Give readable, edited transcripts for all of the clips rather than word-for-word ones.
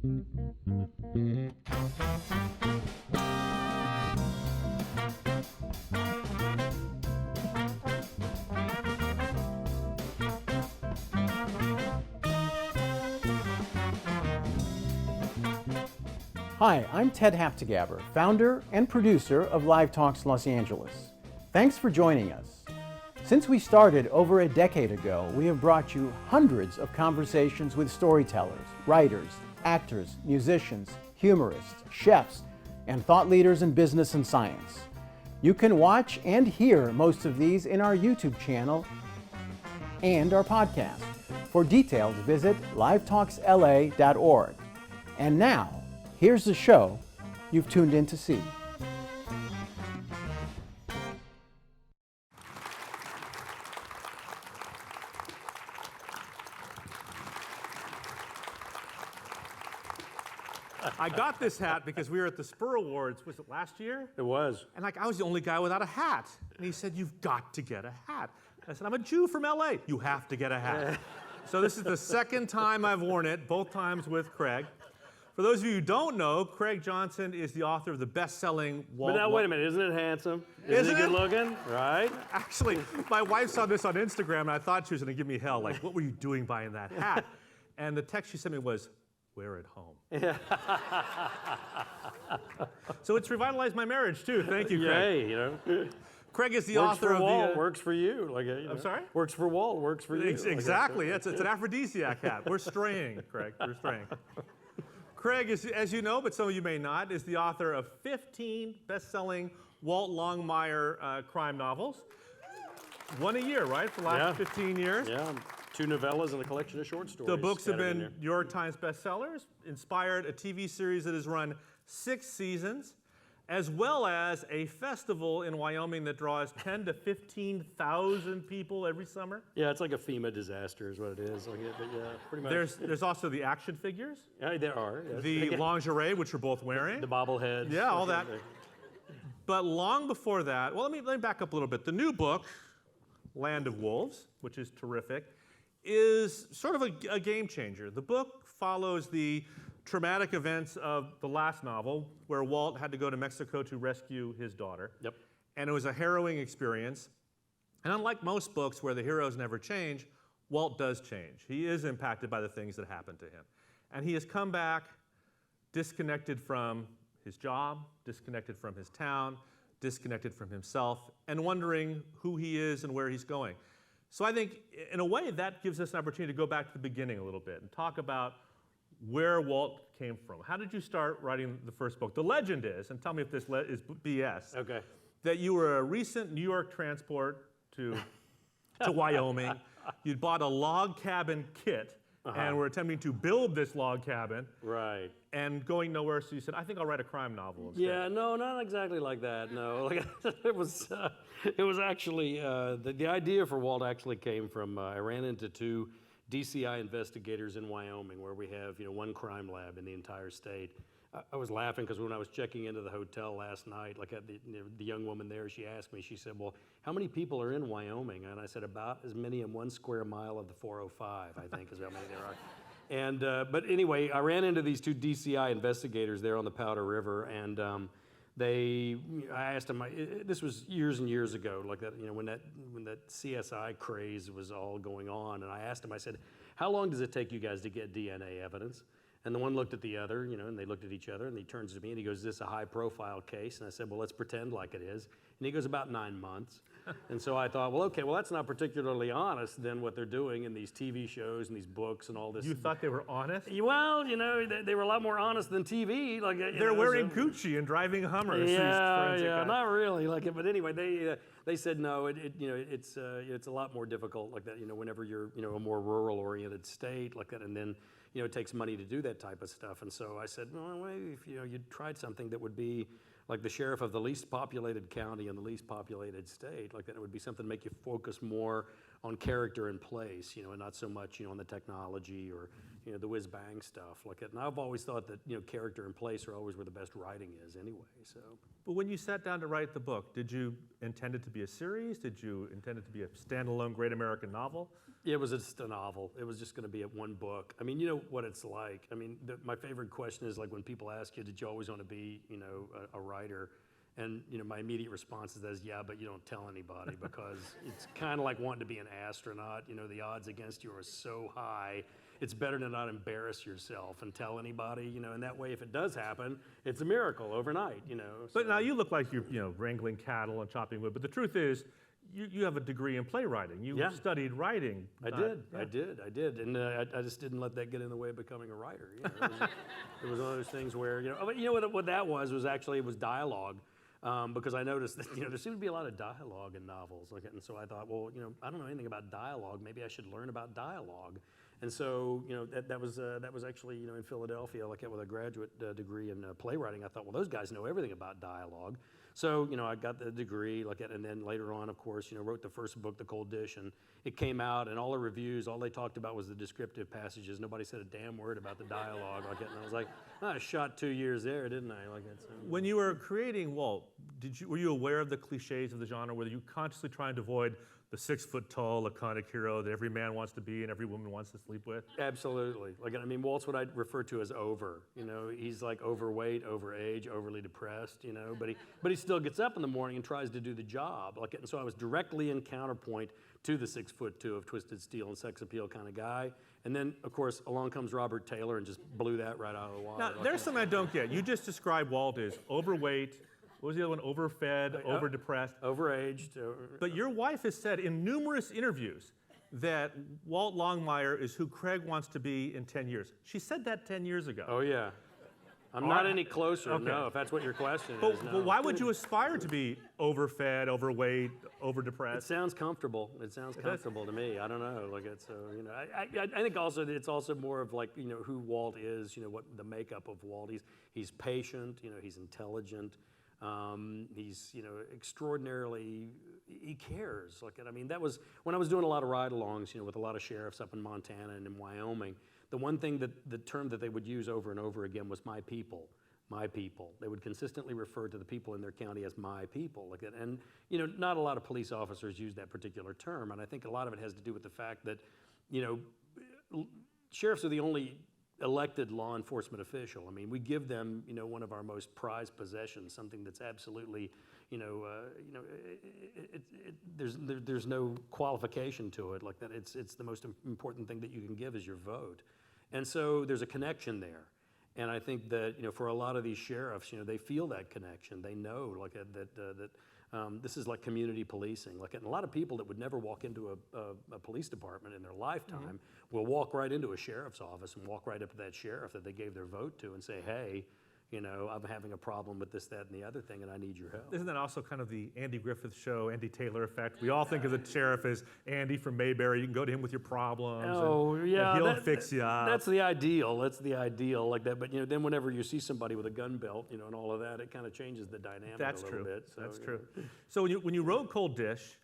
Hi, I'm Ted Haptegabber, founder and producer of Live Talks Los Angeles. Thanks for joining us. Since we started over a decade ago, we have brought you hundreds of conversations with storytellers, writers, actors, musicians, humorists, chefs, and thought leaders in business and science. You can watch and hear most of these in our YouTube channel and our podcast. For details, visit livetalksla.org. And now, here's the show you've tuned in to see. I got this hat because we were at the Spur Awards, was it last year? It was. And I was the only guy without a hat. And he said, "You've got to get a hat." I said, "I'm a Jew from LA. You have to get a hat." So this is the second time I've worn it, both times with Craig. For those of you who don't know, Craig Johnson is the author of the best-selling Walt. But now, wait a minute, isn't it handsome? Isn't he it? good looking? Right? Actually, my wife saw this on Instagram, and I thought she was going to give me hell. Like, what were you doing buying that hat? And the text she sent me was, "Wear it home." Yeah. So it's revitalized my marriage, too. Thank you, Craig. Yay, you know. Craig is the Works author for of Walt, the... works for you. Like, you know. I'm sorry? Works for Walt, works for you. Exactly. It's an aphrodisiac hat. We're straying, Craig. We're straying. Craig, is, as you know, but some of you may not, is the author of 15 best-selling Walt Longmire crime novels. One a year, right, for the last 15 years? Yeah, 2 novellas and a collection of short stories. The books have scattered in been there. New York Times bestsellers, inspired a TV series that has run 6 seasons, as well as a festival in Wyoming that draws 10 to 15,000 people every summer. Yeah, it's like a FEMA disaster is what it is. Like, yeah, pretty much. There's also the action figures, Yeah, there are. Yes. the lingerie, which we're both wearing. The bobbleheads. Yeah, all that. But long before that, well, let me back up a little bit. The new book, Land of Wolves, which is terrific, is sort of a game changer. The book follows the traumatic events of the last novel, where Walt had to go to Mexico to rescue his daughter. Yep. And it was a harrowing experience. And unlike most books where the heroes never change, Walt does change. He is impacted by the things that happened to him. And he has come back disconnected from his job, disconnected from his town, disconnected from himself, and wondering who he is and where he's going. So I think, in a way, that gives us an opportunity to go back to the beginning a little bit and talk about where Walt came from. How did you start writing the first book? The legend is, and tell me if this is BS, Okay. that you were a recent New York transport to Wyoming. You'd bought a log cabin kit and were attempting to build this log cabin. Right. And going nowhere, so you said, "I think I'll write a crime novel instead." Yeah, no, not exactly like that. No, like, it was actually the idea for Walt actually came from I ran into 2 DCI investigators in Wyoming, where we have one crime lab in the entire state. I was laughing because when I was checking into the hotel last night, like the young woman there, she asked me, she said, "Well, how many people are in Wyoming?" And I said, "About as many in 1 square mile of the 405, I think is how many there are." And but anyway, I ran into these 2 DCI investigators there on the Powder River, and I asked them. This was years and years ago, like that. When that CSI craze was all going on, and I asked them. I said, "How long does it take you guys to get DNA evidence?" And the one looked at the other, and they looked at each other, and he turns to me and he goes, "Is this a high-profile case?" And I said, "Well, let's pretend like it is." And he goes, "About 9 months." And so I thought, well, okay, well, that's not particularly honest than what they're doing in these TV shows and these books and all this. You thought they were honest? Well, they were a lot more honest than TV. Like They're wearing Gucci and driving Hummers. Yeah, not really. But anyway, they said no. It's a lot more difficult like that. Whenever you're a more rural-oriented state like that, and then it takes money to do that type of stuff. And so I said, well, maybe if you tried something that would be like the sheriff of the least populated county in the least populated state, like that, it would be something to make you focus more on character and place, and not so much, on the technology or, the whiz-bang stuff. And I've always thought that, character and place are always where the best writing is anyway, so. But when you sat down to write the book, did you intend it to be a series? Did you intend it to be a standalone great American novel? It was just a novel. It was just going to be one book. I mean, you know what it's like. I mean, my favorite question is when people ask you, did you always want to be, a writer? And, my immediate response is, yeah, but you don't tell anybody because it's kind of like wanting to be an astronaut. The odds against you are so high. It's better to not embarrass yourself and tell anybody, and that way if it does happen, it's a miracle overnight, But now you look like you're, wrangling cattle and chopping wood, but the truth is, you have a degree in playwriting. You studied writing. I did. And I just didn't let that get in the way of becoming a writer. It was one of those things where, what that was actually, it was dialogue. Because I noticed that, there seemed to be a lot of dialogue in novels. And so I thought, well, I don't know anything about dialogue. Maybe I should learn about dialogue. And so, that was actually, in Philadelphia, with a graduate degree in playwriting. I thought, well, those guys know everything about dialogue. So, I got the degree, and then later on, of course, wrote the first book, The Cold Dish, and it came out, and all the reviews, all they talked about was the descriptive passages. Nobody said a damn word about the dialogue, and I was like, I shot 2 years there, didn't I? When you were creating Walt, were you aware of the cliches of the genre? Were you consciously trying to avoid the 6-foot-tall, laconic hero that every man wants to be and every woman wants to sleep with? Absolutely. Walt's what I refer to as over. He's overweight, overage, overly depressed. But he still gets up in the morning and tries to do the job. And so I was directly in counterpoint to the 6'2" of Twisted Steel and sex appeal kind of guy. And then, of course, along comes Robert Taylor and just blew that right out of the water. Now, there's something I don't get. You just described Walt as overweight. What was the other one? Overfed, overdepressed. Overaged. But your wife has said in numerous interviews that Walt Longmire is who Craig wants to be in 10 years. She said that 10 years ago. Oh, yeah. I'm not any closer, no, if that's what your question is. No. But why would you aspire to be overfed, overweight, overdepressed? It sounds comfortable. It sounds comfortable to me. I don't know. I think also that it's also more of who Walt is, what the makeup of Walt. He's patient, he's intelligent. He's, extraordinarily, he cares. That was, when I was doing a lot of ride-alongs, with a lot of sheriffs up in Montana and in Wyoming, the one thing the term that they would use over and over again was my people, my people. They would consistently refer to the people in their county as my people. And, not a lot of police officers use that particular term. And I think a lot of it has to do with the fact that, sheriffs are the only elected law enforcement official. We give them, one of our most prized possessions, something that's absolutely, there's no qualification to it. It's the most important thing that you can give is your vote. And so there's a connection there. And I think that, for a lot of these sheriffs, they feel that connection. They know that this is like community policing. And a lot of people that would never walk into a police department in their lifetime will walk right into a sheriff's office and walk right up to that sheriff that they gave their vote to and say, hey, I'm having a problem with this, that, and the other thing, and I need your help. Isn't that also kind of the Andy Griffith Show, Andy Taylor effect? We all think of the sheriff as Andy from Mayberry. You can go to him with your problems. Oh, yeah. He'll fix you up. That's the ideal. That's the ideal. But then whenever you see somebody with a gun belt, and all of that, it kind of changes the dynamic a little bit. So, That's true. So when you wrote Cold Dish,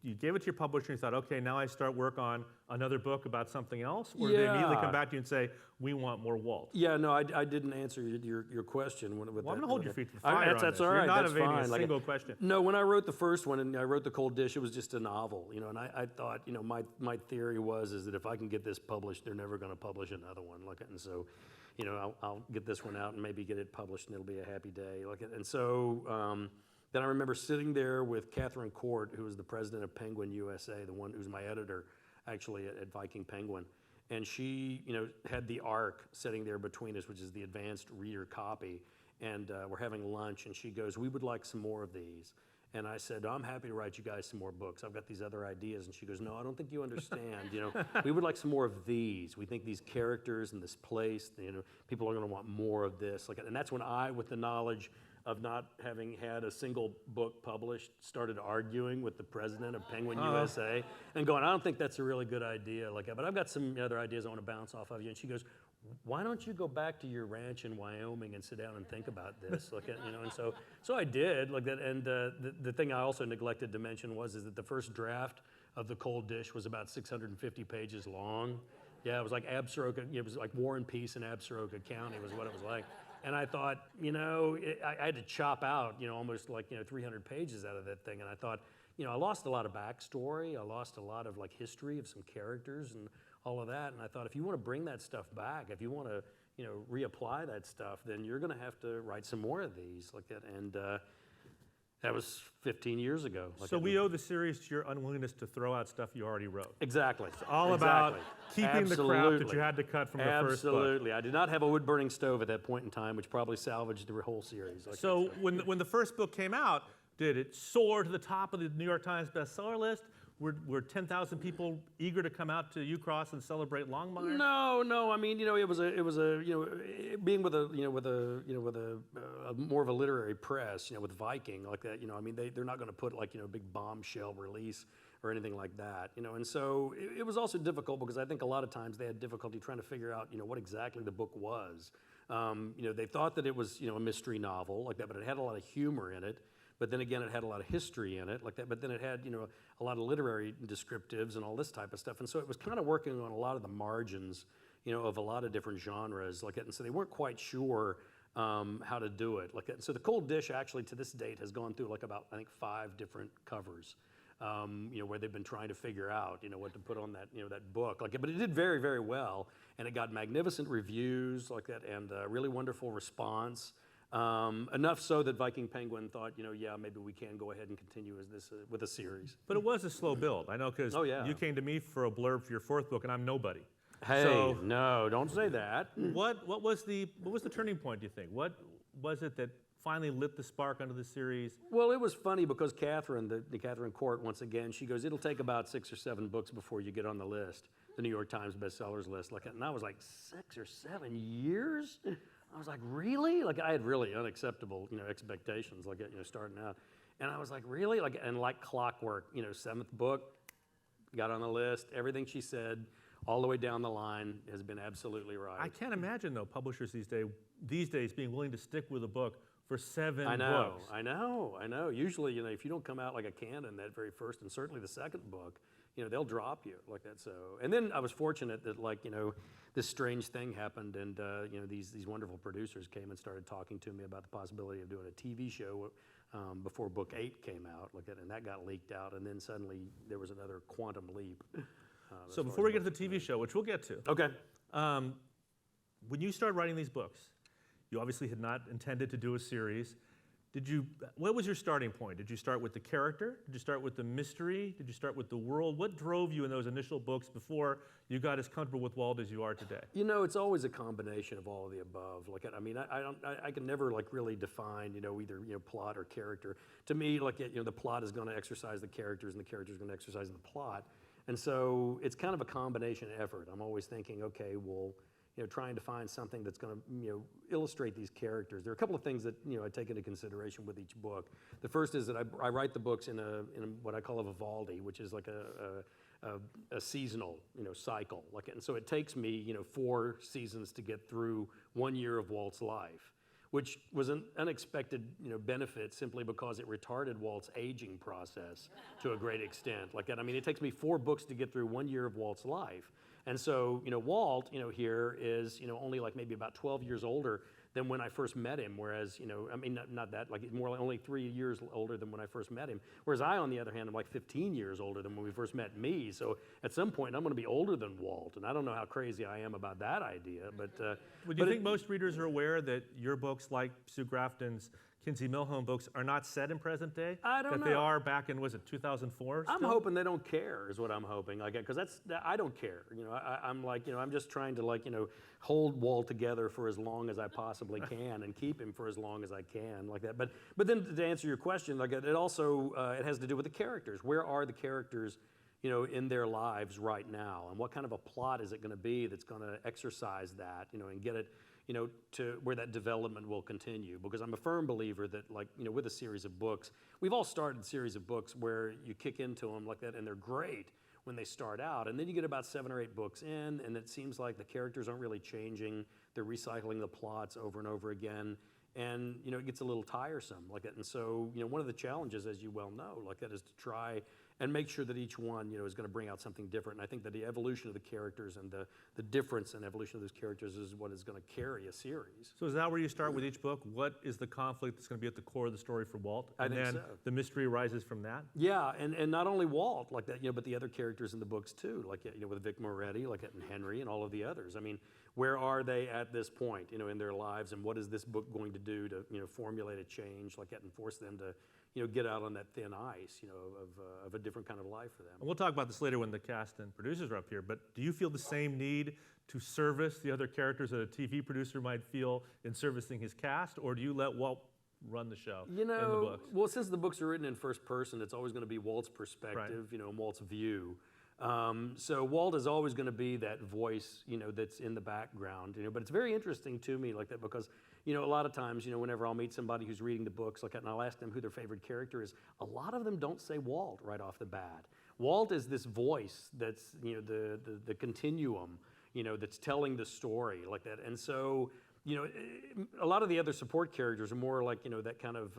you gave it to your publisher and you thought, okay, now I start work on another book about something else? Or did they immediately come back to you and say, we want more Walt? Yeah, no, I didn't answer your question. With I'm going to hold your feet to the fire that's all right. You're not that's evading fine. a single question. No, when I wrote the first one and I wrote The Cold Dish, it was just a novel, and I thought, my theory is that if I can get this published, they're never going to publish another one. And so, I'll get this one out and maybe get it published and it'll be a happy day. And so, then I remember sitting there with Catherine Court, who was the president of Penguin USA, the one who's my editor, actually at Viking Penguin, and she, had the ARC sitting there between us, which is the advanced reader copy, and we're having lunch, and she goes, "We would like some more of these." And I said, "I'm happy to write you guys some more books. I've got these other ideas." And she goes, "No, I don't think you understand. We would like some more of these. We think these characters and this place, people are going to want more of this." And that's when I, with the knowledge of not having had a single book published, started arguing with the president of Penguin USA and going, "I don't think that's a really good idea. But I've got some other ideas I want to bounce off of you." And she goes, "Why don't you go back to your ranch in Wyoming and sit down and think about this?" And so I did. And the thing I also neglected to mention is that the first draft of The Cold Dish was about 650 pages long. Yeah, it was like Absaroka, it was like War and Peace in Absaroka County was what it was like. And I thought, I had to chop out, almost like, 300 pages out of that thing. And I thought, I lost a lot of backstory. I lost a lot of like history of some characters and all of that. And I thought, if you want to bring that stuff back, if you want to, reapply that stuff, then you're going to have to write some more of these like that. And that was 15 years ago. So we owe the series to your unwillingness to throw out stuff you already wrote. Exactly. It's all about keeping the crap that you had to cut from the first book. Absolutely. I did not have a wood-burning stove at that point in time, which probably salvaged the whole series. So when the first book came out, did it soar to the top of the New York Times bestseller list? Were 10,000 people eager to come out to Ucross and celebrate Longmire? No. I mean, it was being with a more of a literary press, with Viking like that. I mean, they're not going to put like a big bombshell release or anything like that. And so it was also difficult because I think a lot of times they had difficulty trying to figure out what exactly the book was. They thought that it was a mystery novel like that, but it had a lot of humor in it. But then again, it had a lot of history in it like that. But then it had, a lot of literary descriptives and all this type of stuff. And so it was kind of working on a lot of the margins, of a lot of different genres like that. And so they weren't quite sure how to do it like that. And so The Cold Dish actually to this date has gone through like about, I think, 5 different covers, where they've been trying to figure out, what to put on that, that book. Like, but it did very, very well. And it got magnificent reviews like that and a really wonderful response. Enough so that Viking Penguin thought, yeah, maybe we can go ahead and continue as this with a series. But it was a slow build. I know because you came to me for a blurb for your 4th book, and I'm nobody. Hey, so, no, don't say that. What was the turning point? Do you think? What was it that finally lit the spark under the series? Well, it was funny because Catherine, the Catherine Court, once again, she goes, it'll take about 6 or 7 books before you get on the list, the New York Times bestsellers list. Like, and I was like, 6 or 7 years? I was like, really? Like, I had really unacceptable, expectations, like, starting out. And I was like, really? Like, and like clockwork, 7th book, got on the list. Everything she said, all the way down the line, has been absolutely right. I can't imagine, though, publishers these days being willing to stick with a book for 7 I know, books. I know. Usually, if you don't come out like a cannon that very first, and certainly the 2nd book, they'll drop you like that. So, and then I was fortunate that, like, this strange thing happened, and these wonderful producers came and started talking to me about the possibility of doing a TV show before book 8 came out, like that, and that got leaked out, and then suddenly there was another quantum leap. So before we get to the TV show, which we'll get to, okay, when you started writing these books, you obviously had not intended to do a series. What was your starting point? Did you start with the character? Did you start with the mystery? Did you start with the world? What drove you in those initial books before you got as comfortable with Walt as you are today? It's always a combination of all of the above. Like, I mean, I can never like really define, either plot or character. To me, like, the plot is going to exercise the characters, and the characters are going to exercise the plot. And so it's kind of a combination effort. I'm always thinking, okay, well, trying to find something that's going to, illustrate these characters. There are a couple of things that, I take into consideration with each book. The first is that I write the books in what I call a Vivaldi, which is like a seasonal, cycle. Like, and so it takes me, 4 seasons to get through 1 year of Walt's life, which was an unexpected, benefit simply because it retarded Walt's aging process to a great extent. Like that, I mean, it takes me 4 books to get through 1 year of Walt's life. And so, Walt, here is, only like maybe about 12 years older than when I first met him, whereas, I mean, not that, like more like only 3 years older than when I first met him. Whereas I, on the other hand, am like 15 years older than when we first met me. So at some point, I'm going to be older than Walt, and I don't know how crazy I am about that idea. But would you think most readers are aware that your books, like Sue Grafton's Kinsey Millhone books, are not set in present day? I don't know. That they are back in, was it 2004? I'm hoping they don't care, is what I'm hoping. Like, because I don't care. I'm like, I'm just trying to, like, hold Walt together for as long as I possibly can and keep him for as long as I can, like that. But then to answer your question, like, it also it has to do with the characters. Where are the characters, in their lives right now, and what kind of a plot is it going to be that's going to exercise that, and get it, to where that development will continue. Because I'm a firm believer that, like, with a series of books, we've all started series of books where you kick into them like that, and they're great when they start out, and then you get about 7 or 8 books in, and it seems like the characters aren't really changing. They're recycling the plots over and over again, and it gets a little tiresome like that. And so one of the challenges, as you well know, like that, is to try and make sure that each one, is going to bring out something different. And I think that the evolution of the characters and the difference and evolution of those characters is what is going to carry a series. So is that where you start with each book? What is the conflict that's going to be at the core of the story for Walt? I think then so. The mystery arises from that? Yeah, and not only Walt like that, but the other characters in the books too, like with Vic Moretti, like and Henry, and all of the others. I mean, where are they at this point, in their lives, and what is this book going to do to, formulate a change like that and force them to, get out on that thin ice, of a different kind of life for them. And we'll talk about this later when the cast and producers are up here, but do you feel the same need to service the other characters that a TV producer might feel in servicing his cast, or do you let Walt run the show in the books? Well, since the books are written in first person, it's always going to be Walt's perspective, and Walt's view. So Walt is always going to be that voice, that's in the background, but it's very interesting to me like that because, a lot of times, whenever I'll meet somebody who's reading the books like that and I'll ask them who their favorite character is, a lot of them don't say Walt right off the bat. Walt is this voice that's, the continuum, that's telling the story like that. And so, a lot of the other support characters are more like, that kind of,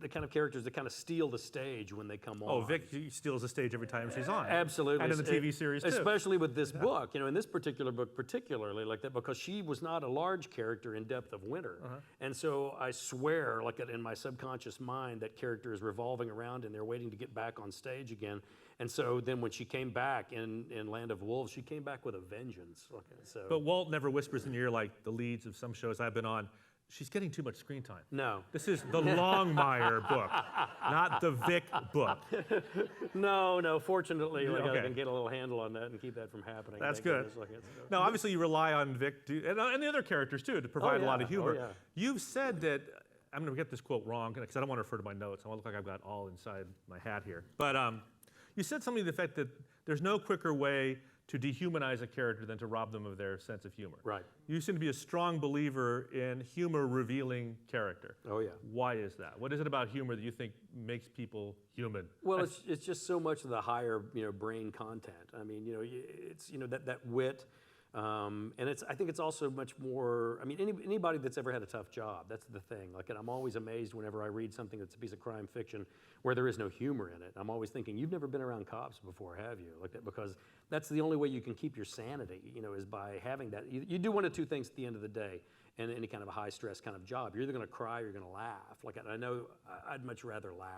the kind of characters that kind of steal the stage when they come on. Oh, Vic steals the stage every time she's on. Absolutely. And in the TV series too. Especially with this book, in this particular book particularly like that, because she was not a large character in Depth of Winter. And so I swear, like in my subconscious mind, that character is revolving around and they're waiting to get back on stage again. And so then when she came back in Land of Wolves, she came back with a vengeance. So. But Walt never whispers in your ear like the leads of some shows I've been on. She's getting too much screen time. No. This is the Longmire book, not the Vic book. No. Fortunately, I can get a little handle on that and keep that from happening. That's good. Now, obviously, you rely on Vic and the other characters too to provide a lot of humor. Oh, yeah. You've said that I'm going to get this quote wrong because I don't want to refer to my notes. I want to look like I've got all inside my hat here. But you said something to the effect that there's no quicker way to dehumanize a character than to rob them of their sense of humor. Right. You seem to be a strong believer in humor revealing character. Oh, yeah. Why is that? What is it about humor that you think makes people human? Well, it's just so much of the higher, brain content. I mean, it's, that wit. And I think it's also much more, anybody that's ever had a tough job, that's the thing. Like, and I'm always amazed whenever I read something that's a piece of crime fiction where there is no humor in it. I'm always thinking, you've never been around cops before, have you? Like that, because that's the only way you can keep your sanity, is by having that. You do one of two things at the end of the day in any kind of a high stress kind of job. You're either going to cry or you're going to laugh. Like, I know I'd much rather laugh.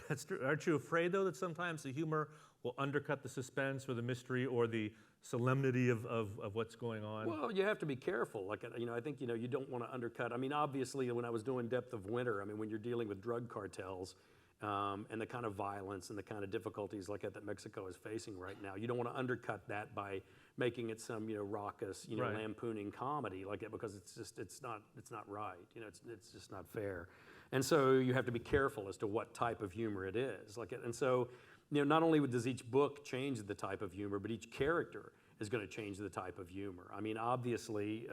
That's true. Aren't you afraid, though, that sometimes the humor will undercut the suspense or the mystery or the solemnity of what's going on? Well, you have to be careful. Like, I think, you don't want to undercut. Obviously, when I was doing Depth of Winter, when you're dealing with drug cartels and the kind of violence and the kind of difficulties like that Mexico is facing right now, you don't want to undercut that by making it some, raucous, right. lampooning comedy like that, because it's not right. It's just not fair. And so you have to be careful as to what type of humor it is. And so, not only does each book change the type of humor, but each character is going to change the type of humor. Obviously,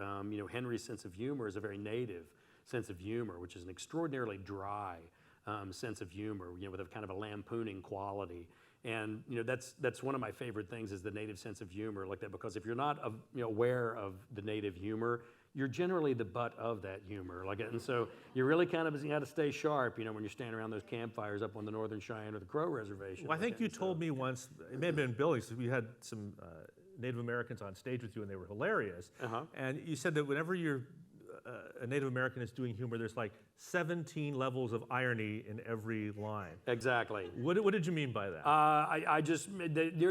Henry's sense of humor is a very native sense of humor, which is an extraordinarily dry sense of humor, with a kind of a lampooning quality. And that's one of my favorite things is the native sense of humor like that, because if you're not aware of the native humor, you're generally the butt of that humor. And so you really kind of got to stay sharp, when you're standing around those campfires up on the Northern Cheyenne or the Crow Reservation. Well, I think you told me once, it may have been Billy, so we had some Native Americans on stage with you and they were hilarious. And you said that whenever a Native American is doing humor, there's like 17 levels of irony in every line. Exactly. What did you mean by that?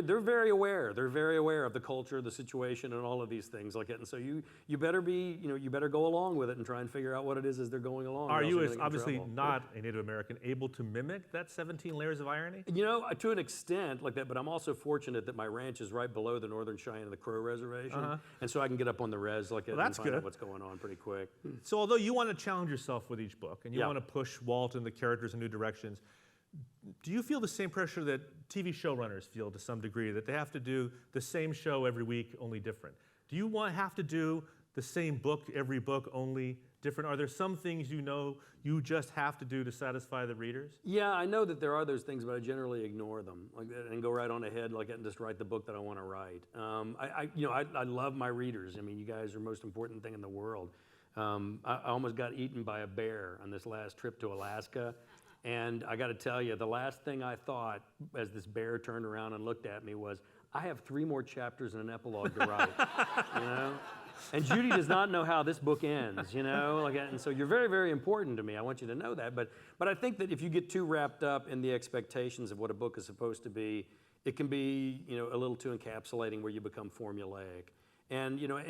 They're very aware. They're very aware of the culture, the situation, and all of these things like it. And so you better be, you better go along with it and try and figure out what it is as they're going along. Are you, as obviously not a Native American, able to mimic that 17 layers of irony? To an extent like that, but I'm also fortunate that my ranch is right below the Northern Cheyenne and the Crow Reservation. And so I can get up on the res like it and find out what's going on pretty quick. So although you want to challenge yourself with each book and you want to push Walt and the characters in new directions, do you feel the same pressure that TV showrunners feel to some degree, that they have to do the same show every week, only different? Do you have to do the same book every book, only different? Are there some things you just have to do to satisfy the readers? Yeah, I know that there are those things, but I generally ignore them and go right on ahead and just write the book that I want to write. I love my readers. You guys are the most important thing in the world. I almost got eaten by a bear on this last trip to Alaska. And I got to tell you, the last thing I thought as this bear turned around and looked at me was, I have 3 more chapters and an epilogue to write, you know? And Judy does not know how this book ends, you know? Like, and so you're very, very important to me. I want you to know that. But I think that if you get too wrapped up in the expectations of what a book is supposed to be, it can be, you know, a little too encapsulating where you become formulaic. And you know,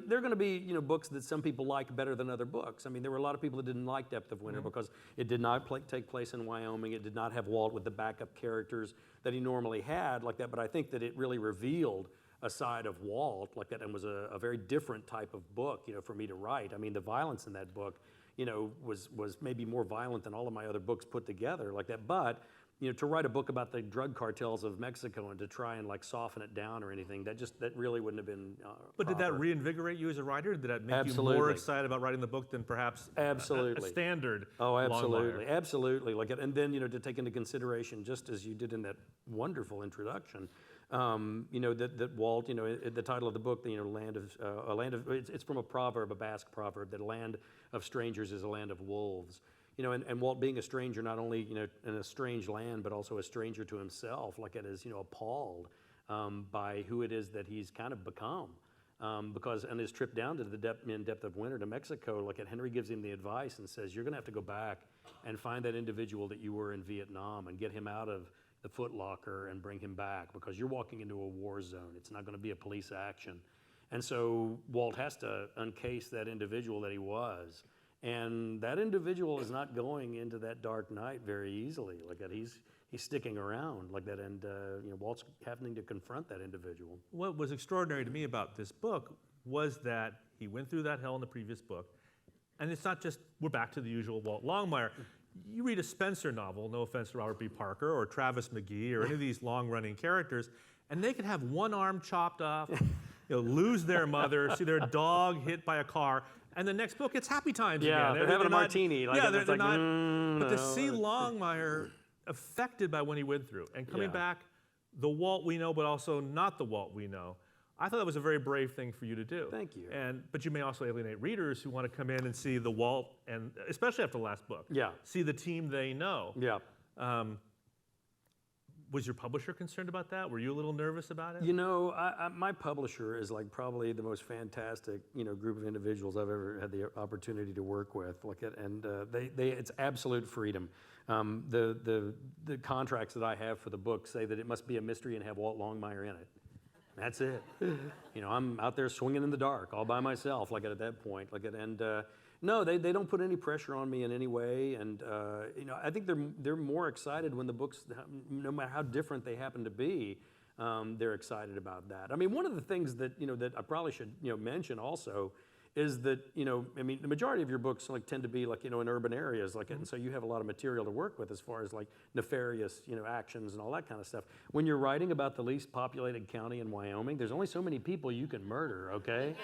there are going to be, you know, books that some people like better than other books. I mean, there were a lot of people that didn't like Depth of Winter because it did not take place in Wyoming. It did not have Walt with the backup characters that he normally had like that. But I think that it really revealed a side of Walt like that, and was a very different type of book, you know, for me to write. I mean, the violence in that book, you know, was maybe more violent than all of my other books put together like that. But you know, to write a book about the drug cartels of Mexico and to try and like soften it down or anything, that really wouldn't have been But did that proper. reinvigorate you as a writer? Did that make Absolutely. you more excited about writing the book than perhaps Absolutely. a standard Oh, absolutely, Longmire? Absolutely. Like, and then, you know, to take into consideration, just as you did in that wonderful introduction, you know, that Walt, you know, the title of the book, you know, it's from a proverb, a Basque proverb, that a land of strangers is a land of wolves. You know, and Walt being a stranger, not only, you know, in a strange land, but also a stranger to himself, like it is, you know, appalled by who it is that he's kind of become. Because on his trip down to the depth of winter to Mexico, like Henry gives him the advice and says, you're going to have to go back and find that individual that you were in Vietnam and get him out of the Foot Locker and bring him back, because you're walking into a war zone. It's not going to be a police action. And so Walt has to uncase that individual that he was. And that individual is not going into that dark night very easily. Like that, he's sticking around like that, and you know, Walt's having to confront that individual. What was extraordinary to me about this book was that he went through that hell in the previous book, and it's not just we're back to the usual Walt Longmire. You read a Spencer novel, no offense to Robert B. Parker or Travis McGee or any of these long-running characters, and they could have one arm chopped off, you know, lose their mother, see their dog hit by a car. And the next book, it's happy times Yeah, again. they're having a martini. Like, yeah, it's they're like, not. But to see Longmire affected by what he went through and coming back, the Walt we know, but also not the Walt we know, I thought that was a very brave thing for you to do. Thank you. But you may also alienate readers who want to come in and see the Walt, and especially after the last book, see the team they know. Yeah. Was your publisher concerned about that? Were you a little nervous about it? You know, my publisher is like probably the most fantastic, you know, group of individuals I've ever had the opportunity to work with. Like it, and it's absolute freedom. The contracts that I have for the book say that it must be a mystery and have Walt Longmire in it. That's it. You know, I'm out there swinging in the dark all by myself. Like at that point, like it, and. No, they don't put any pressure on me in any way, and you know, I think they're more excited when the books, no matter how different they happen to be, they're excited about that. I mean, one of the things that, you know, that I probably should, you know, mention also is that, you know, I mean, the majority of your books like tend to be like, you know, in urban areas, like, and so you have a lot of material to work with as far as like nefarious, you know, actions and all that kind of stuff. When you're writing about the least populated county in Wyoming, there's only so many people you can murder, okay?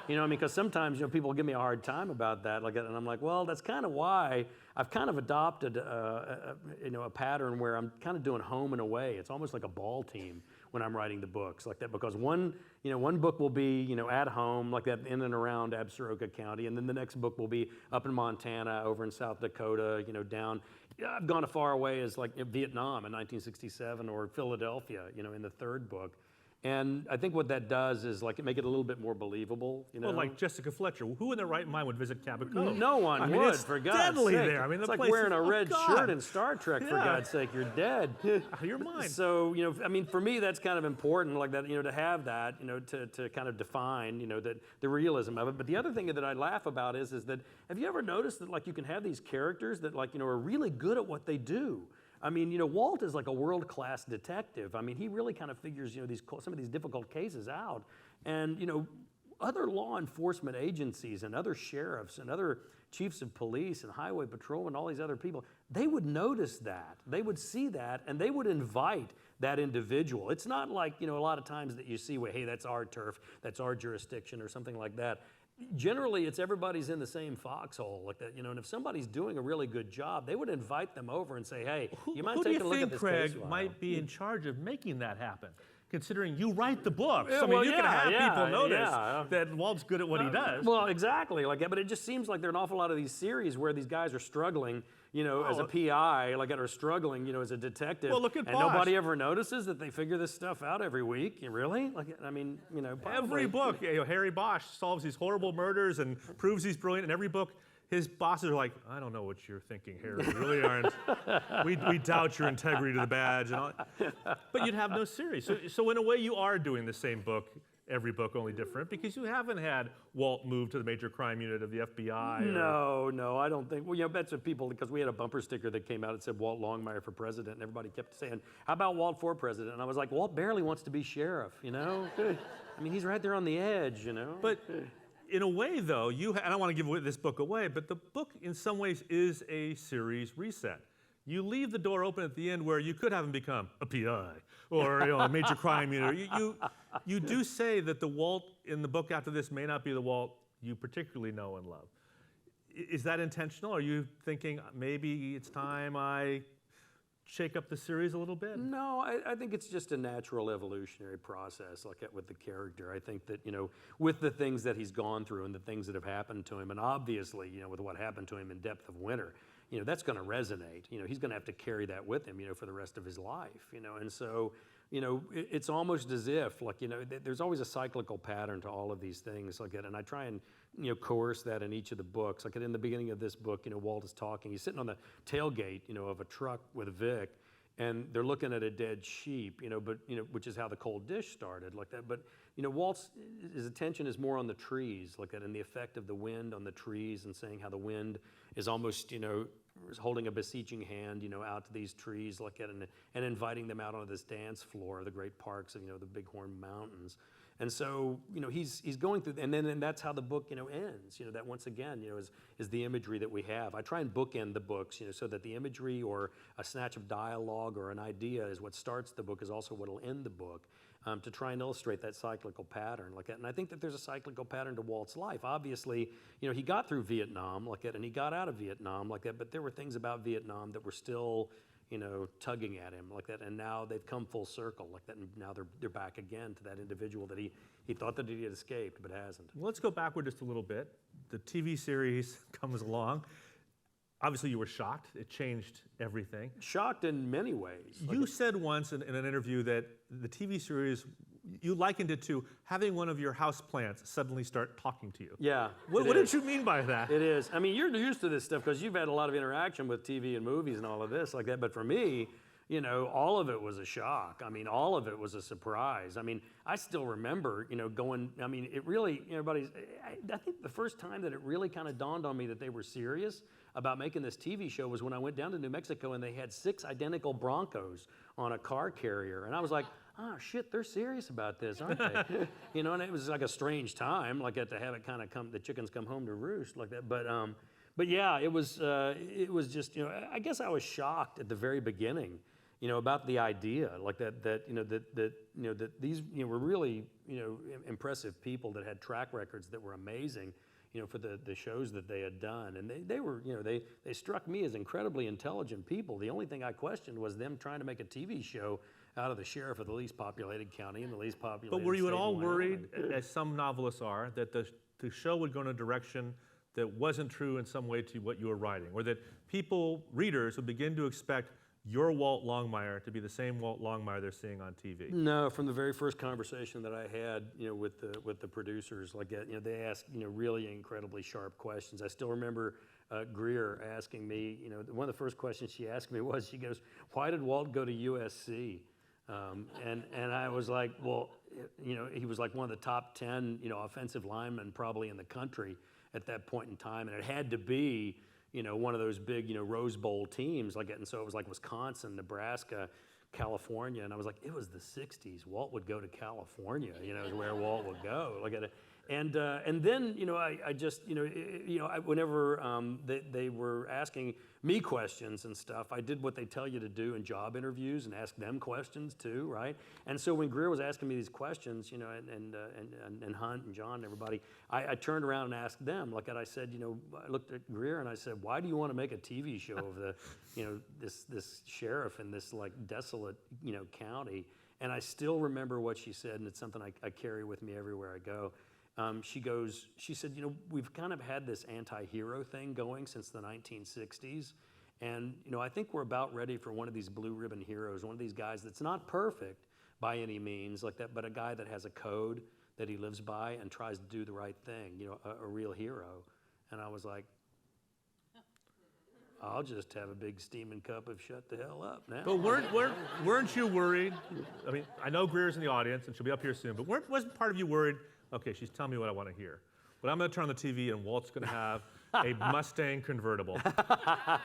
You know, I mean, because sometimes, you know, people give me a hard time about that, like, and I'm like, well, that's kind of why I've kind of adopted, you know, a pattern where I'm kind of doing home and away. It's almost like a ball team when I'm writing the books like that, because one book will be, you know, at home like that in and around Absaroka County, and then the next book will be up in Montana, over in South Dakota, you know, down. I've gone as far away as like Vietnam in 1967 or Philadelphia, you know, in the third book. And I think what that does is like make it a little bit more believable, you know. Well, like Jessica Fletcher, who in their right mind would visit Cabot Cove? No one would, for God's deadly sake. there. I mean, it's the like place wearing is, a red God. shirt in Star Trek, for God's sake. You're dead. You're mine. So, you know, I mean, for me, that's kind of important, like that, you know, to have that, you know, to kind of define, you know, that the realism of it. But the other thing that I laugh about is that, have you ever noticed that, like, you can have these characters that, like, you know, are really good at what they do? I mean, you know, Walt is like a world-class detective. I mean, he really kind of figures, you know, some of these difficult cases out. And, you know, other law enforcement agencies and other sheriffs and other chiefs of police and highway patrol and all these other people, they would notice that. They would see that, and they would invite that individual. It's not like, you know, a lot of times that you see, well, hey, that's our turf, that's our jurisdiction or something like that. Generally, it's everybody's in the same foxhole like that, you know, and if somebody's doing a really good job, they would invite them over and say, hey, you mind taking a look at this case? Who do you think, Craig, might be in charge of making that happen? considering you write the books. Yeah, I mean, well, you can yeah, have yeah, people notice yeah. that Walt's good at what he does. Well, exactly like that, but it just seems like there are an awful lot of these series where these guys are struggling, as a PI, or struggling, as a detective. Well, look at and Bosch. nobody ever notices that they figure this stuff out every week. Really? Probably. Every book, Harry Bosch solves these horrible murders and proves he's brilliant. In every book, his bosses are like, I don't know what you're thinking, Harry. You really aren't. We doubt your integrity to the badge. And all. But you'd have no series. So in a way, you are doing the same book, every book only different, because you haven't had Walt move to the major crime unit of the FBI. No, I don't think. Well, that's what people, because we had a bumper sticker that came out that said Walt Longmire for president, and everybody kept saying, how about Walt for president? And I was like, Walt barely wants to be sheriff, I mean, he's right there on the edge, But in a way, though, I don't want to give this book away, but the book in some ways is a series reset. You leave the door open at the end where you could have him become a PI or a major crime unit. You do say that the Walt in the book after this may not be the Walt you particularly know and love. Is that intentional? Are you thinking maybe it's time I shake up the series a little bit? No, I think it's just a natural evolutionary process like that with the character. I think that, with the things that he's gone through and the things that have happened to him, and obviously, with what happened to him in Depth of Winter, that's going to resonate. He's going to have to carry that with him, for the rest of his life, and so, it's almost as if, there's always a cyclical pattern to all of these things like that, and I try and, coerce that in each of the books. Like in the beginning of this book, Walt is talking. He's sitting on the tailgate, of a truck with Vic, and they're looking at a dead sheep, which is how the cold dish started like that. But, his attention is more on the trees like that and the effect of the wind on the trees and saying how the wind is almost, holding a beseeching hand, out to these trees like that and inviting them out onto this dance floor of the great parks of, the Bighorn Mountains. And so, he's going through, and that's how the book, ends. That once again, is the imagery that we have. I try and bookend the books, so that the imagery or a snatch of dialogue or an idea is what starts the book, is also what will end the book, to try and illustrate that cyclical pattern like that. And I think that there's a cyclical pattern to Walt's life. Obviously, he got through Vietnam like that, and he got out of Vietnam like that. But there were things about Vietnam that were still, tugging at him like that, and now they've come full circle like that, and now they're back again to that individual that he thought that he had escaped, but hasn't. Well, let's go backward just a little bit. The TV series comes along. Obviously, you were shocked. It changed everything. Shocked in many ways. You said once in an interview that the TV series, you likened it to having one of your houseplants suddenly start talking to you. Yeah. What did you mean by that? It is. I mean, you're used to this stuff because you've had a lot of interaction with TV and movies and all of this like that. But for me, all of it was a shock. I mean, all of it was a surprise. I mean, I still remember, going, I mean, it really, I think the first time that it really kind of dawned on me that they were serious about making this TV show was when I went down to New Mexico and they had 6 identical Broncos on a car carrier. And I was like, oh shit, they're serious about this, aren't they? And it was like a strange time, like to have it kind of come, the chickens come home to roost like that. But yeah, it was just, I guess I was shocked at the very beginning, about the idea like that these, were really, impressive people that had track records that were amazing, for the shows that they had done. And they were, they struck me as incredibly intelligent people. The only thing I questioned was them trying to make a TV show out of the sheriff of the least populated county and the least populated But were you at state all in Wyoming. worried, as some novelists are, that the show would go in a direction that wasn't true in some way to what you were writing, or that readers would begin to expect your Walt Longmire to be the same Walt Longmire they're seeing on TV? No, from the very first conversation that I had, with the producers, like that, they asked, really incredibly sharp questions. I still remember Greer asking me, one of the first questions she asked me was, she goes, "Why did Walt go to USC?" And I was like, well, he was like one of the top 10, offensive linemen probably in the country at that point in time, and it had to be, one of those big, Rose Bowl teams like it. And so it was like Wisconsin, Nebraska, California, and I was like, it was the 60s. Walt would go to California, is where Walt would go. Like it. And then, I just, whenever they were asking me questions and stuff, I did what they tell you to do in job interviews and ask them questions too, right? And so when Greer was asking me these questions, and Hunt and John and everybody, I turned around and asked them, like I said, I looked at Greer and I said, why do you want to make a TV show of the, this sheriff in this like desolate, county? And I still remember what she said, and it's something I carry with me everywhere I go. She said, you know, we've kind of had this anti-hero thing going since the 1960s. And, you know, I think we're about ready for one of these blue ribbon heroes, one of these guys that's not perfect by any means like that, but a guy that has a code that he lives by and tries to do the right thing, you know, a real hero. And I was like, I'll just have a big steaming cup of shut the hell up now. But weren't you worried? I mean, I know Greer's in the audience, and she'll be up here soon, but wasn't part of you worried, okay, she's telling me what I want to hear, but I'm going to turn on the TV, and Walt's going to have a Mustang convertible,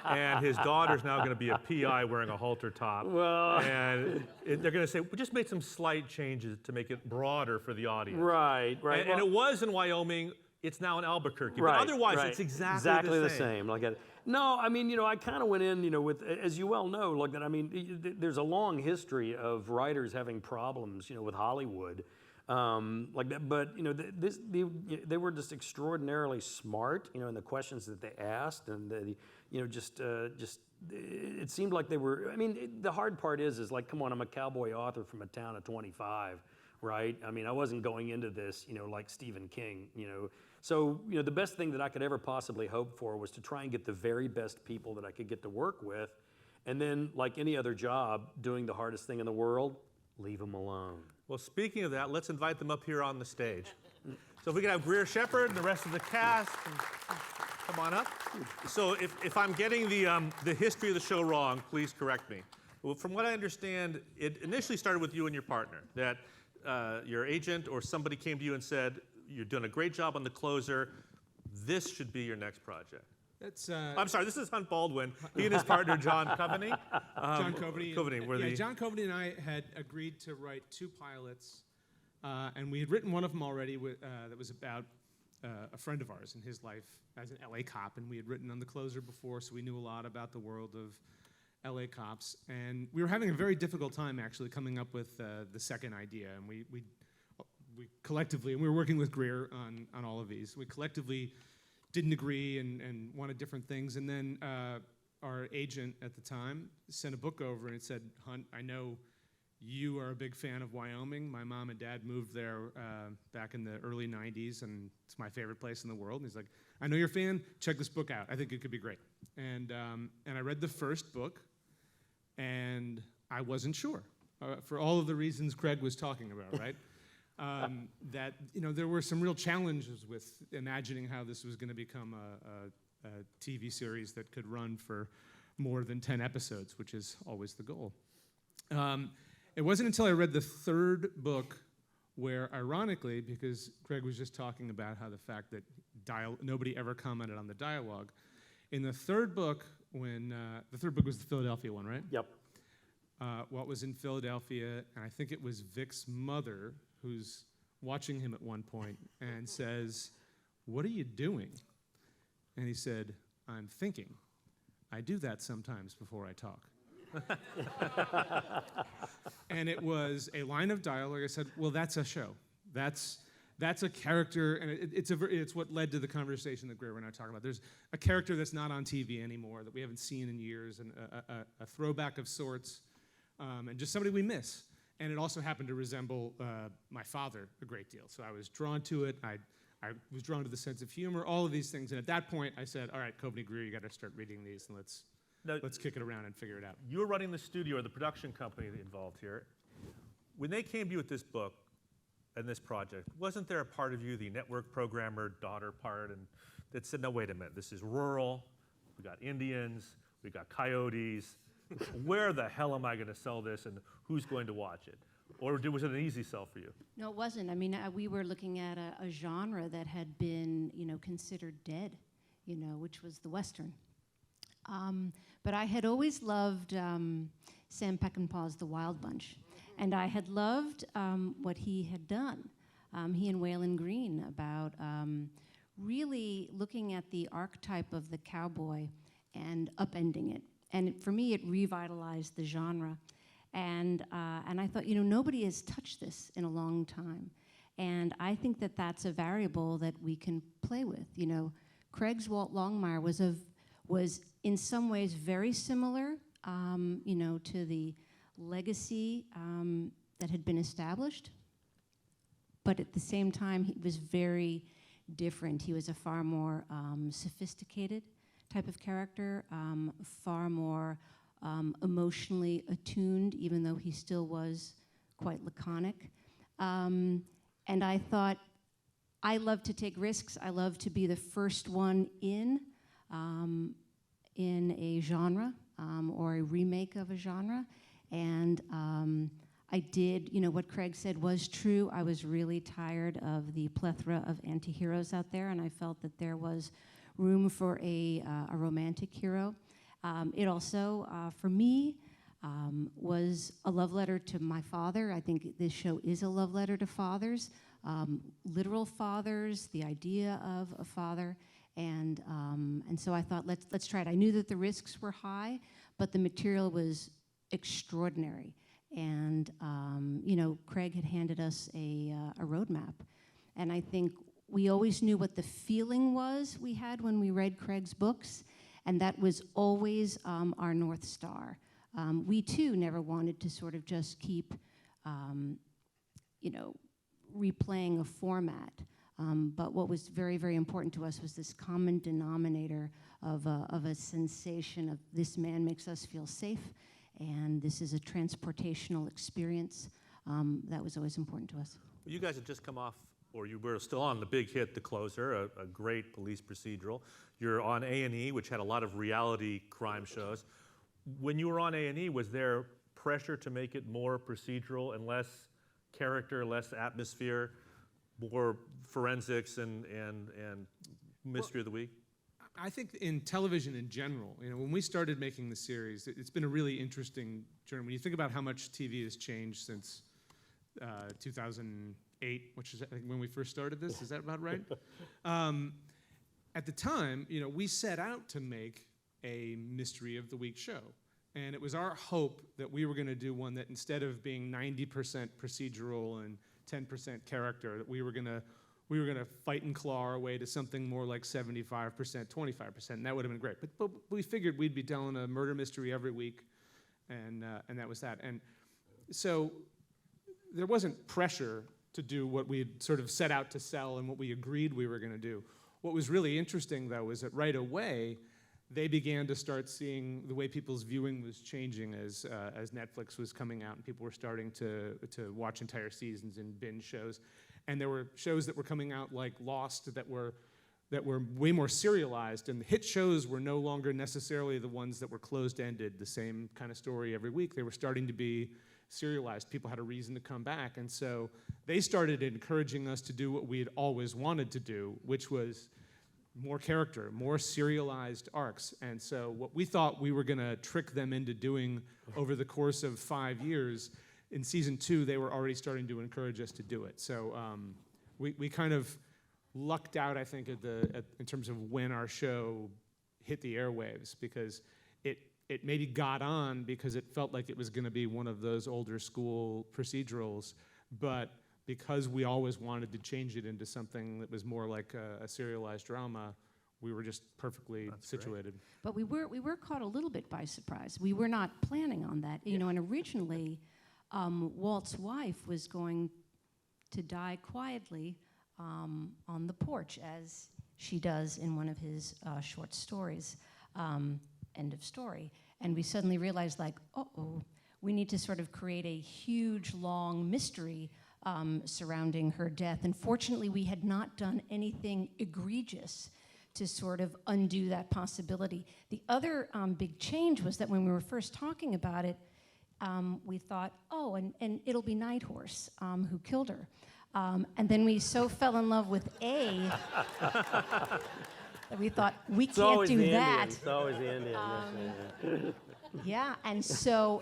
and his daughter's now going to be a PI wearing a halter top, and they're going to say, we just made some slight changes to make it broader for the audience. Right. And it was in Wyoming. It's now in Albuquerque, but otherwise it's exactly the same. Like no, I mean, you know, I kind of went in, you know, with, as you well know, like that. I mean, there's a long history of writers having problems, you know, with Hollywood, like that. But you know, they were just extraordinarily smart, you know, in the questions that they asked, and you know, just it seemed like they were. I mean, the hard part is like, come on, I'm a cowboy author from a town of 25. Right? I mean, I wasn't going into this, you know, like Stephen King, you know. So, you know, the best thing that I could ever possibly hope for was to try and get the very best people that I could get to work with. And then, like any other job, doing the hardest thing in the world, leave them alone. Well, speaking of that, let's invite them up here on the stage. So if we could have Greer Shepherd and the rest of the cast, come on up. So if I'm getting the history of the show wrong, please correct me. Well, from what I understand, it initially started with you and your partner, that your agent or somebody came to you and said, you're doing a great job on the closer, this should be your next project. I'm sorry, this is Hunt Baldwin. He and his partner, John Coveney. John Coveney. John Coveney and I had agreed to write 2 pilots, and we had written one of them already that was about a friend of ours in his life as an LA cop, and we had written on the closer before, so we knew a lot about the world of LA cops, and we were having a very difficult time actually coming up with the second idea, and we collectively, and we were working with Greer on all of these, we collectively didn't agree and wanted different things, and then our agent at the time sent a book over and it said, Hunt, I know you are a big fan of Wyoming. My mom and dad moved there back in the early 90s, and it's my favorite place in the world. And he's like, I know you're a fan, check this book out. I think it could be great. And I read the first book, and I wasn't sure, for all of the reasons Craig was talking about, right? That, you know, there were some real challenges with imagining how this was going to become a TV series that could run for more than 10 episodes, which is always the goal. It wasn't until I read the third book where, ironically, because Craig was just talking about how the fact that nobody ever commented on the dialogue, in the third book, when the third book was the Philadelphia one, right? Yep. Walt was in Philadelphia, and I think it was Vic's mother who's watching him at one point and says, "What are you doing?" And he said, "I'm thinking. I do that sometimes before I talk." And it was a line of dialogue. I said, well, that's a show. That's a character, and it's what led to the conversation that Greer and I were talking about. There's a character that's not on TV anymore, that we haven't seen in years, and a throwback of sorts, and just somebody we miss. And it also happened to resemble my father a great deal. So I was drawn to it. I was drawn to the sense of humor, all of these things. And at that point, I said, all right, Coveney Greer, you got to start reading these, and let's kick it around and figure it out. You were running the studio or the production company involved here. When they came to you with this book and this project, wasn't there a part of you, the network programmer daughter part, and that said, no, wait a minute, this is rural, we got Indians, we got coyotes, where the hell am I going to sell this, and who's going to watch it? Or was it an easy sell for you? No, it wasn't. I mean, we were looking at a genre that had been, considered dead, which was the Western. But I had always loved Sam Peckinpah's The Wild Bunch, and I had loved what he had done, he and Waylon Green, about really looking at the archetype of the cowboy and upending it. And for me, it revitalized the genre. And I thought, nobody has touched this in a long time. And I think that that's a variable that we can play with. Craig's Walt Longmire was in some ways very similar, to the legacy that had been established. But at the same time, he was very different. He was a far more sophisticated type of character, far more emotionally attuned, even though he still was quite laconic. And I thought, I love to take risks. I love to be the first one in a genre or a remake of a genre. And I did, what Craig said was true. I was really tired of the plethora of anti-heroes out there, and I felt that there was room for a romantic hero. It also, for me, was a love letter to my father. I think this show is a love letter to fathers, literal fathers, the idea of a father, and so I thought, let's try it. I knew that the risks were high, but the material was extraordinary. And Craig had handed us a roadmap, and I think we always knew what the feeling was we had when we read Craig's books, and that was always our North Star. We too never wanted to sort of just keep, replaying a format. But what was very, very important to us was this common denominator of a sensation of this man makes us feel safe, and this is a transportational experience. That was always important to us. You guys had just come off, or you were still on the big hit, The Closer, a great police procedural. You're on A&E, which had a lot of reality crime shows. When you were on A&E, was there pressure to make it more procedural and less character, less atmosphere, more forensics and mystery of the week? I think in television in general, when we started making the series, it's been a really interesting journey. When you think about how much TV has changed since 2008, which is I think when we first started this, is that about right? At the time, we set out to make a Mystery of the Week show. And it was our hope that we were going to do one that instead of being 90% procedural and 10% character, that we were going to fight and claw our way to something more like 75%, 25%, and that would have been great. But we figured we'd be telling a murder mystery every week, and that was that. And so there wasn't pressure to do what we had sort of set out to sell and what we agreed we were going to do. What was really interesting, though, is that right away, they began to start seeing the way people's viewing was changing as Netflix was coming out and people were starting to watch entire seasons and binge shows. And there were shows that were coming out like Lost that were way more serialized, and the hit shows were no longer necessarily the ones that were closed-ended, the same kind of story every week. They were starting to be serialized. People had a reason to come back, and so they started encouraging us to do what we had always wanted to do, which was more character, more serialized arcs. And so what we thought we were going to trick them into doing over the course of 5 years, in season 2, they were already starting to encourage us to do it. So we kind of lucked out, I think, in terms of when our show hit the airwaves, because it maybe got on because it felt like it was going to be one of those older school procedurals, but because we always wanted to change it into something that was more like a serialized drama, we were just perfectly situated. But we were caught a little bit by surprise. We were not planning on that, and originally, Walt's wife was going to die quietly on the porch, as she does in one of his short stories, end of story. And we suddenly realized, we need to sort of create a huge, long mystery surrounding her death. And fortunately, we had not done anything egregious to sort of undo that possibility. The other big change was that when we were first talking about it, we thought, and it'll be Nighthorse who killed her. And then we so fell in love with A that we thought, we can't do that. It's always the Indian. Yeah, and so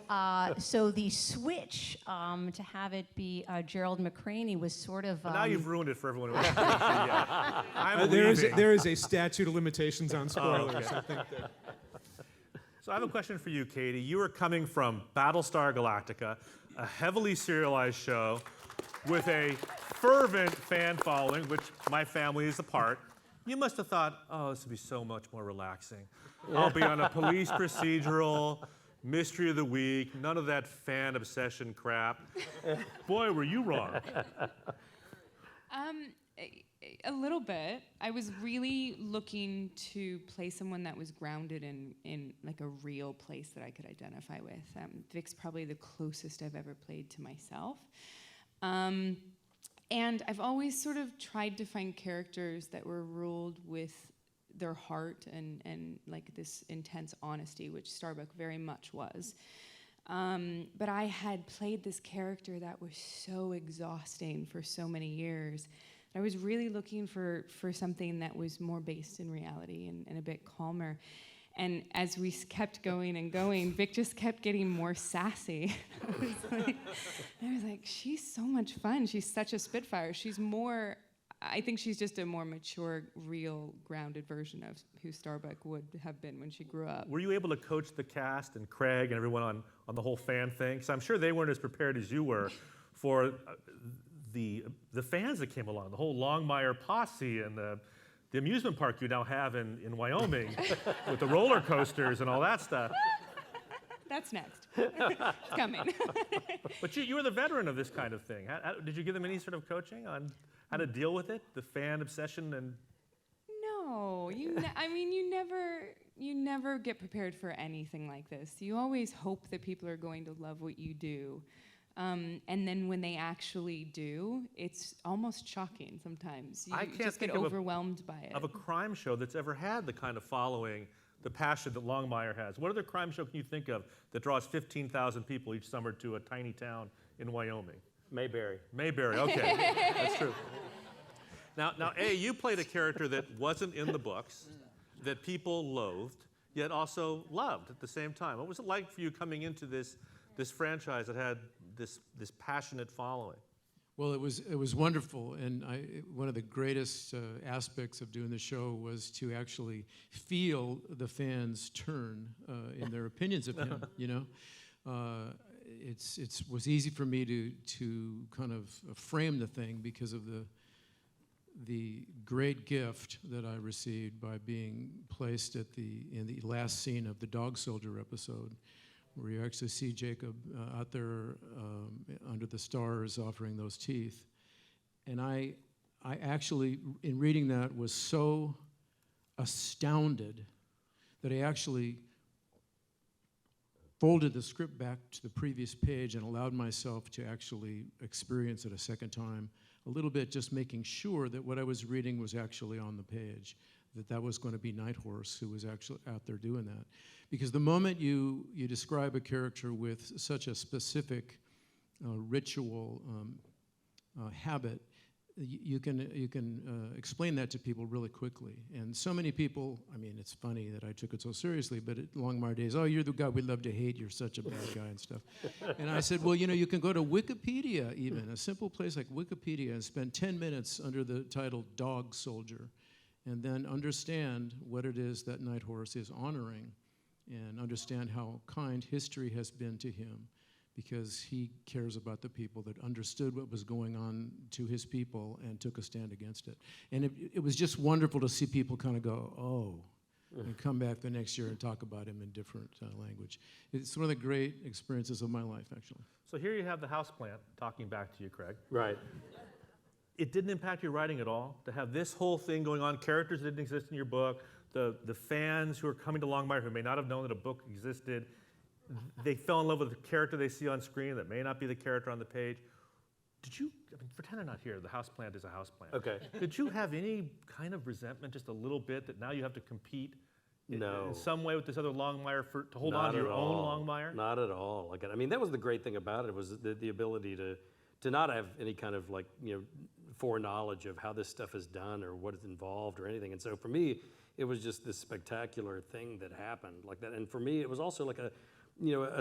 the switch to have it be Gerald McCraney was sort of. Now you've ruined it for everyone who hasn't seen it yet. There is a statute of limitations on spoilers. I think that. So I have a question for you, Katie. You are coming from Battlestar Galactica, a heavily serialized show with a fervent fan following, which my family is a part. You must have thought, this would be so much more relaxing. I'll be on a police procedural, mystery of the week, none of that fan obsession crap. Boy, were you wrong. A little bit. I was really looking to play someone that was grounded in like a real place that I could identify with. Vic's probably the closest I've ever played to myself. And I've always sort of tried to find characters that were ruled with their heart and like this intense honesty, which Starbuck very much was. But I had played this character that was so exhausting for so many years. I was really looking for something that was more based in reality and a bit calmer. And as we kept going and going, Vic just kept getting more sassy. I was like, she's so much fun. She's such a spitfire. I think she's just a more mature, real, grounded version of who Starbuck would have been when she grew up. Were you able to coach the cast and Craig and everyone on the whole fan thing? Because I'm sure they weren't as prepared as you were for the fans that came along, the whole Longmire posse and the amusement park you now have in Wyoming with the roller coasters and all that stuff. That's next. It's coming. But you were the veteran of this kind of thing. Did you give them any sort of coaching on how to deal with it, the fan obsession and? No, you never get prepared for anything like this. You always hope that people are going to love what you do. And then when they actually do, it's almost shocking sometimes. You just get overwhelmed by it. Of a crime show that's ever had the kind of following, the passion that Longmire has. What other crime show can you think of that draws 15,000 people each summer to a tiny town in Wyoming? Mayberry. Mayberry, okay, that's true. Now, you played a character that wasn't in the books, that people loathed, yet also loved at the same time. What was it like for you coming into this franchise that had this passionate following? Well, it was wonderful, and one of the greatest aspects of doing the show was to actually feel the fans turn in their opinions of him. You know, it was easy for me to kind of frame the thing because of the great gift that I received by being placed in the last scene of the Dog Soldier episode, where you actually see Jacob out there under the stars offering those teeth. And I actually, in reading that, was so astounded that I actually folded the script back to the previous page and allowed myself to actually experience it a second time, a little bit, just making sure that what I was reading was actually on the page, that was going to be Nighthorse who was actually out there doing that. Because the moment you describe a character with such a specific ritual habit, you can explain that to people really quickly. And so many people, I mean, it's funny that I took it so seriously, but at Longmire days, oh, you're the guy we love to hate, you're such a bad guy and stuff. And I said, well, you know, you can go to Wikipedia even, a simple place like Wikipedia, and spend 10 minutes under the title Dog Soldier, and then understand what it is that Nighthorse is honoring, and understand how kind history has been to him, because he cares about the people that understood what was going on to his people and took a stand against it. And it was just wonderful to see people kind of go, oh, and come back the next year and talk about him in different language. It's one of the great experiences of my life, actually. So here you have the houseplant talking back to you, Craig. Right. It didn't impact your writing at all to have this whole thing going on, characters that didn't exist in your book, the fans who are coming to Longmire who may not have known that a book existed, they fell in love with the character they see on screen that may not be the character on the page. Did you, I mean, pretend I'm not here, the houseplant is a houseplant. Okay. Did you have any kind of resentment, just a little bit, that now you have to compete in some way with this other Longmire to hold on to your own Longmire? Not at all. Like, I mean, that was the great thing about it, was the ability to not have any kind of, like, you know, foreknowledge of how this stuff is done or what is involved or anything. And so for me, it was just this spectacular thing that happened like that. And for me, it was also like a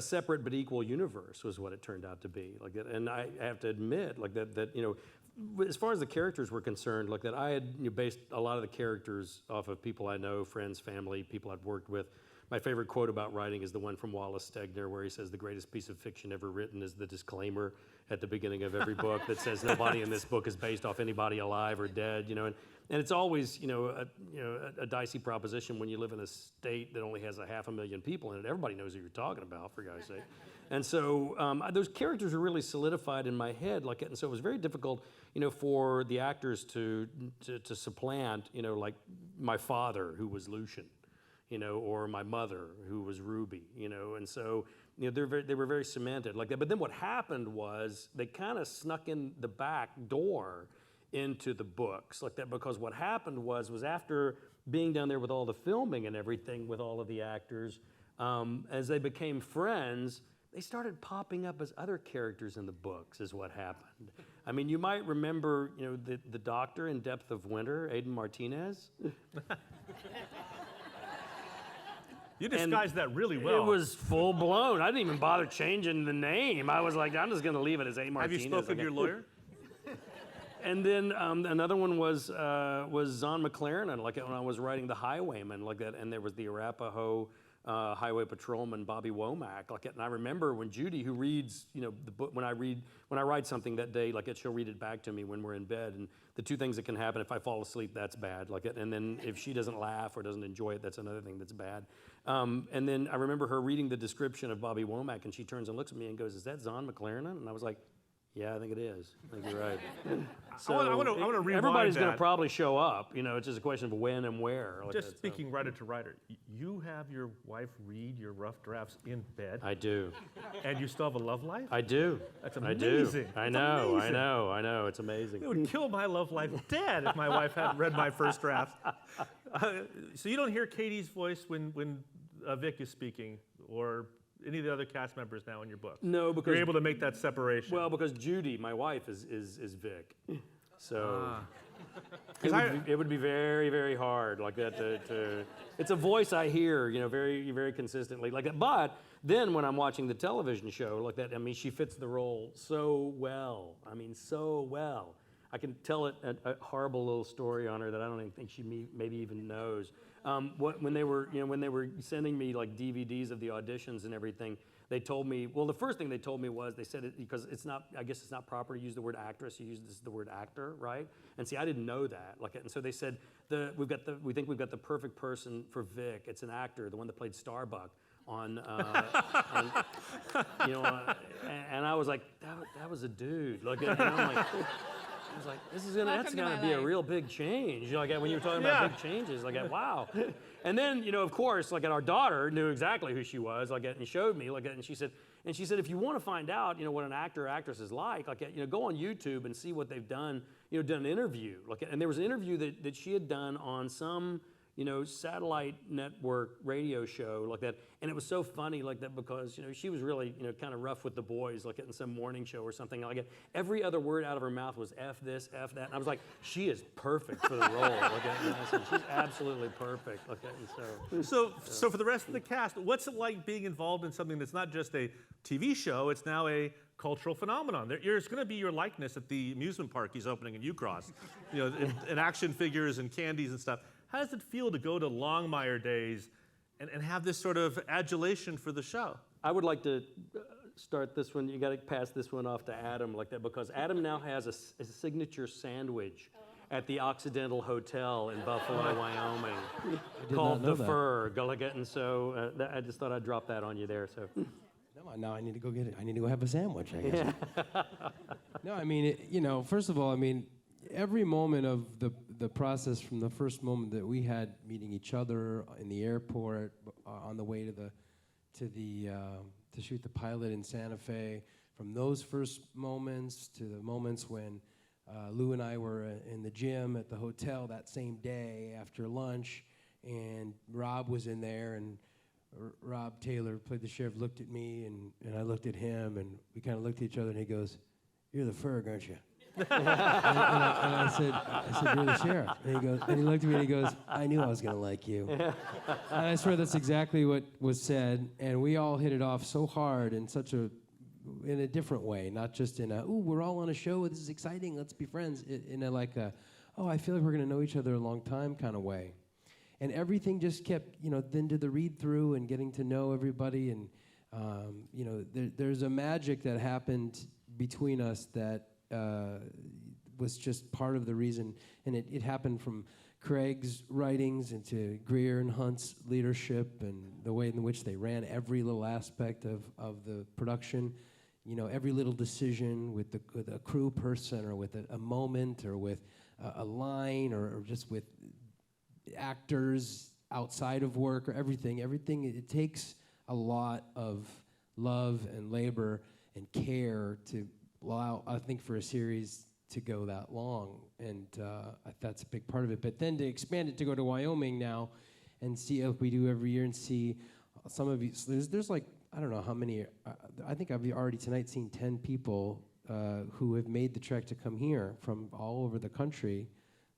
separate but equal universe was what it turned out to be like that. And I have to admit, like that you know, as far as the characters were concerned, like that, I had based a lot of the characters off of people I know, friends, family, people I'd worked with. my favorite quote about writing is the one from Wallace Stegner where he says the greatest piece of fiction ever written is the disclaimer at the beginning of every book that says nobody in this book is based off anybody alive or dead, you know, and it's always, a dicey proposition when you live in a state that only has 500,000 people in it. Everybody knows who you're talking about, for God's sake. And so those characters are really solidified in my head, and so it was very difficult, for the actors to supplant, like my father who was Lucian, or my mother who was Ruby, and so they were very cemented like that. But then what happened was they kind of snuck in the back door into the books like that, because what happened was after being down there with all the filming and everything with all of the actors, as they became friends, they started popping up as other characters in the books is what happened. I mean, you might remember, the doctor in Depth of Winter, Aiden Martinez. You disguised that really well. It was full blown. I didn't even bother changing the name. I was like, I'm just going to leave it as A. Martinez. Have you spoken to your lawyer? And then another one was Zon McLaren, like when I was writing The Highwayman, like that, and there was the Arapaho highway patrolman Bobby Womack, like that. And I remember when Judy, who reads, the book, when I write something that day, like she'll read it back to me when we're in bed. And the two things that can happen: if I fall asleep, that's bad, like it. And then if she doesn't laugh or doesn't enjoy it, that's another thing that's bad. And then I remember her reading the description of Bobby Womack, and she turns and looks at me and goes, "Is that Zon McLaren?" And I was like, "Yeah, I think it is. I think you're right." So I want to rewind everybody's going that. to probably show up. It's just a question of when and where. Like Just that, speaking writer to writer, you have your wife read your rough drafts in bed, I do. and you still have a love life? I do. That's I amazing. do. That's I know. amazing. I know. It's amazing. It would kill my love life dead if my wife hadn't read my first draft. So you don't hear Katie's voice when Vic is speaking, or any of the other cast members now in your book? No, because you're able to make that separation. Well, because Judy, my wife, is Vic, so Because it would be very, very hard like that to it's a voice I hear, very, very consistently like that. But then when I'm watching the television show like that, I mean, she fits the role so well. I mean, so well. I can tell it a horrible little story on her that I don't even think she maybe even knows. When they were sending me like DVDs of the auditions and everything, they told me, well, the first thing they told me was, they said it because I guess it's not proper to use the word actress, you use the word actor, right? And see, I didn't know that. And so they said, we think we've got the perfect person for Vic. It's an actor, the one that played Starbuck on and I was like, that was a dude. And I'm like, I was like, that's gonna be a real big change. When you were talking about big changes, wow. And then, of course, our daughter knew exactly who she was, and showed me, and she said, if you want to find out, what an actor or actress is like, go on YouTube and see what they've done, done an interview. And there was an interview that she had done on some, satellite network radio show like that. And it was so funny like that because, she was really, kind of rough with the boys, in some morning show or something like that. Every other word out of her mouth was F this, F that. And I was like, she is perfect for the role. And I said, she's absolutely perfect. And so for the rest of the cast, what's it like being involved in something that's not just a TV show, it's now a cultural phenomenon? There's going to be your likeness at the amusement park he's opening in Ucross, in action figures and candies and stuff. How does it feel to go to Longmire days and have this sort of adulation for the show? I would like to start this one. You got to pass this one off to Adam like that because Adam now has a signature sandwich at the Occidental Hotel in Buffalo, Wyoming, called the Spur. And so I just thought I'd drop that on you there. So. No, I need to go get it. I need to go have a sandwich, I guess. No, I mean, first of all, I mean, every moment of the process from the first moment that we had meeting each other in the airport, on the way to shoot the pilot in Santa Fe, from those first moments to the moments when Lou and I were in the gym at the hotel that same day after lunch, and Rob was in there, and Rob Taylor played the sheriff, looked at me, and I looked at him, and we kind of looked at each other, and he goes, "You're the Ferg, aren't you?" and I said, "You're the sheriff." And he looked at me and he goes, "I knew I was going to like you." And I swear that's exactly what was said. And we all hit it off so hard in a different way, not just in a, "Ooh, we're all on a show. This is exciting. Let's be friends." In a I feel like we're going to know each other a long time kind of way. And everything just kept, then to the read through and getting to know everybody. And, there's a magic that happened between us that was just part of the reason. And it happened from Craig's writings into Greer and Hunt's leadership and the way in which they ran every little aspect of the production. Every little decision with a crew person or with a moment or with a line or just with actors outside of work or everything. It takes a lot of love and labor and care to allow, I think, for a series to go that long, and that's a big part of it. But then to expand it to go to Wyoming now and see, like we do every year, and see some of you, so there's like, I don't know how many, I think I've already tonight seen 10 people who have made the trek to come here from all over the country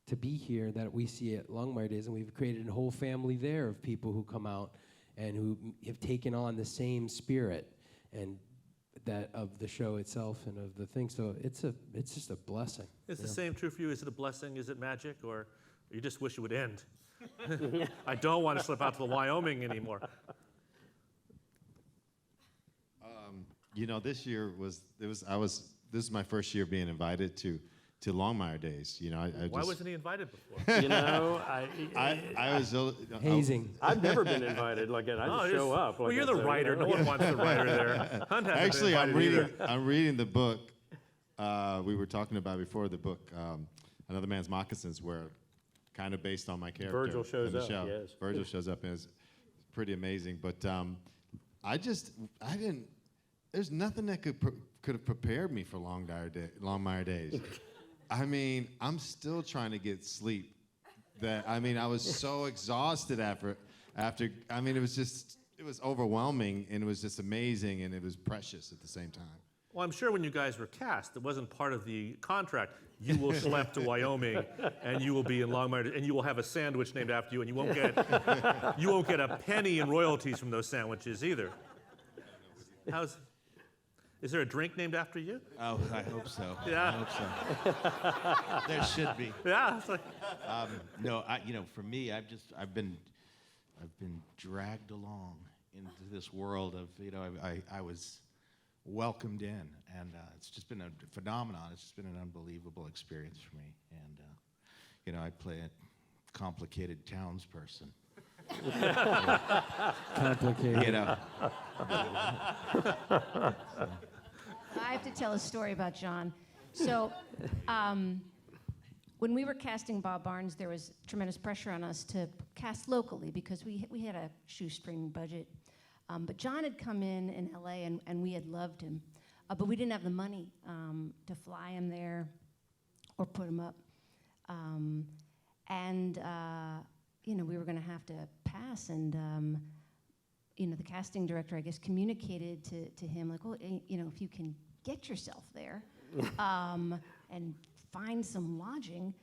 to be here that we see at Longmire Days, and we've created a whole family there of people who come out and who have taken on the same spirit and that of the show itself and of the thing. So it's just a blessing. Is the same true for you? Is it a blessing? Is it magic? Or you just wish it would end? I don't want to slip out to the Wyoming anymore. This year this is my first year being invited to Longmire Days. Why wasn't he invited before? I was hazing. I've never been invited. I just show up. Well, you're the writer. No one wants the writer there. Hunt hasn't Actually, been invited I'm reading the book. We were talking about before the book, Another Man's Moccasins, where kind of based on my character. Virgil shows in the up, show. yes. Virgil shows up, and it's pretty amazing. But there's nothing that could have prepared me for Longmire Days. I mean, I'm still trying to get sleep. I was so exhausted after. It was overwhelming, and it was just amazing, and it was precious at the same time. Well, I'm sure when you guys were cast, it wasn't part of the contract. You will schlep to Wyoming, and you will be in Longmire, and you will have a sandwich named after you, and you won't get a penny in royalties from those sandwiches either. Is there a drink named after you? Oh, I hope so. Yeah. I hope so. There should be. Yeah. It's like, No, for me, I've been dragged along into this world of, I was welcomed in, and it's just been a phenomenon. It's just been an unbelievable experience for me, and I play a complicated townsperson. Complicated. I have to tell a story about John. So, when we were casting Bob Barnes, there was tremendous pressure on us to cast locally because we had a shoestring budget. But John had come in LA, and we had loved him. But we didn't have the money to fly him there or put him up. We were going to have to pass. And, the casting director, I guess, communicated to him, like, well, if you can get yourself there and find some lodging,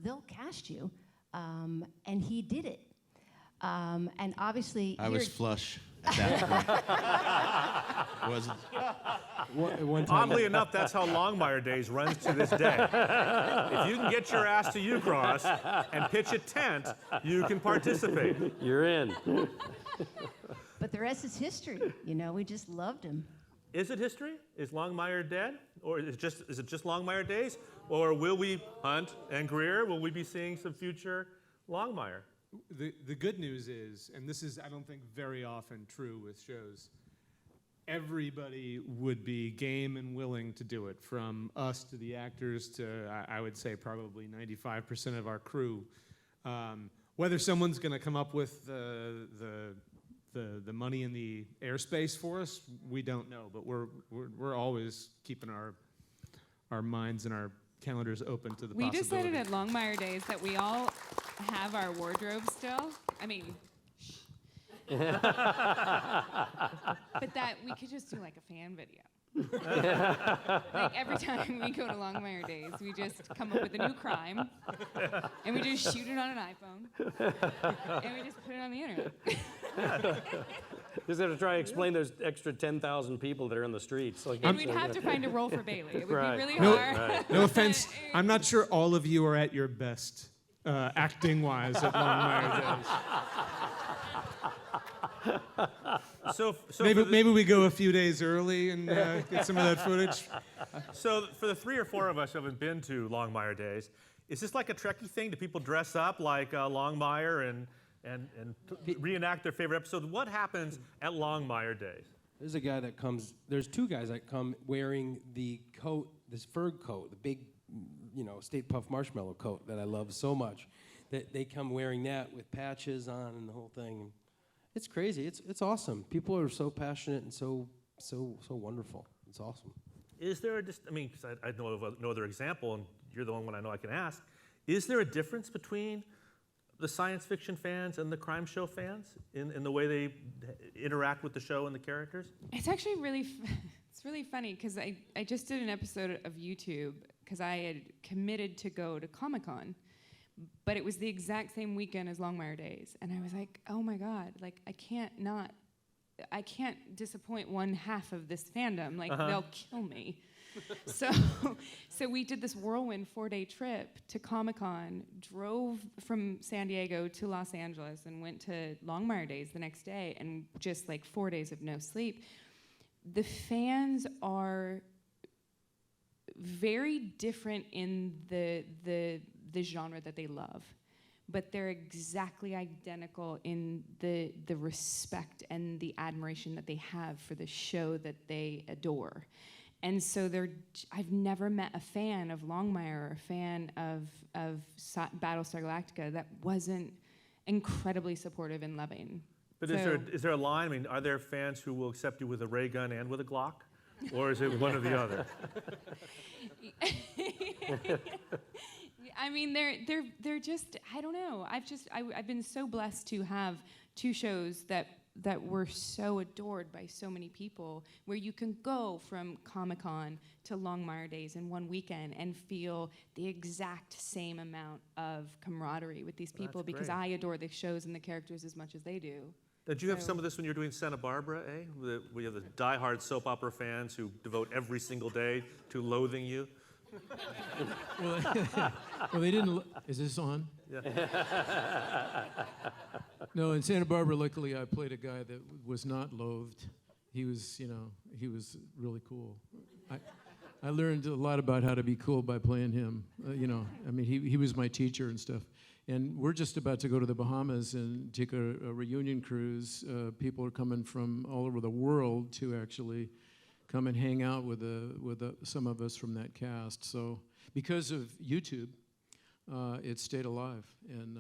they'll cast you. And he did it. And obviously, I was flush at that point. Wasn't. oddly enough, that's how Longmire Days runs to this day. If you can get your ass to Ucross and pitch a tent, you can participate. You're in. but the rest is history. We just loved him. Is it history? Is Longmire dead? Or is it just Longmire Days? Or will we, Hunt and Greer, will we be seeing some future Longmire? The good news is, and this is, I don't think, very often true with shows, everybody would be game and willing to do it, from us to the actors to, I would say, probably 95% of our crew. Whether someone's going to come up with the money and the airspace for us, we don't know. But we're always keeping our minds and our calendars open to the possibility. We decided at Longmire Days that we all have our wardrobe still. I mean, but that we could just do like a fan video. Like every time we go to Longmire Days, we just come up with a new crime, and we just shoot it on an iPhone, and we just put it on the internet. Just have to try and explain those extra 10,000 people that are in the streets. And we'd have to find a role for Bailey. It would Right. be really No, hard. no offense. I'm not sure all of you are at your best acting-wise at Longmire Days. So Maybe we go a few days early and get some of that footage. So for the 3 or 4 of us who haven't been to Longmire Days, is this like a Trekkie thing? Do people dress up like Longmire and reenact their favorite episode? What happens at Longmire Days? There's a guy that comes, there's 2 guys that come wearing the coat, this fur coat, the big, State Puff Marshmallow coat that I love so much. That they come wearing that with patches on and the whole thing. It's crazy. It's awesome. People are so passionate and so wonderful. It's awesome. Is there because I know of no other example, and you're the only one I know I can ask. Is there a difference between the science fiction fans and the crime show fans in the way they interact with the show and the characters? It's actually it's really funny because I just did an episode of YouTube because I had committed to go to Comic-Con, but it was the exact same weekend as Longmire Days, and I was like, oh my God, like I can't disappoint one half of this fandom. Like they'll kill me. So we did this whirlwind 4-day trip to Comic-Con, drove from San Diego to Los Angeles, and went to Longmire Days the next day, and just like 4 days of no sleep. The fans are very different in the genre that they love, but they're exactly identical in the respect and the admiration that they have for the show that they adore. And so I've never met a fan of Longmire or a fan of Battlestar Galactica that wasn't incredibly supportive and loving. But is there a line? I mean, are there fans who will accept you with a ray gun and with a Glock? Or is it one or the other? I mean, they're just, I don't know. I've been so blessed to have 2 shows that were so adored by so many people, where you can go from Comic-Con to Longmire Days in one weekend and feel the exact same amount of camaraderie with these people, because I adore the shows and the characters as much as they do. Did you have some of this when you were doing Santa Barbara, eh? We have the diehard soap opera fans who devote every single day to loathing you. Well, they didn't. Is this on? Yeah. No, in Santa Barbara, luckily, I played a guy that was not loathed. He was really cool. I learned a lot about how to be cool by playing him. He was my teacher and stuff. And we're just about to go to the Bahamas and take a reunion cruise. People are coming from all over the world to actually come and hang out with some of us from that cast. So because of YouTube, it stayed alive. And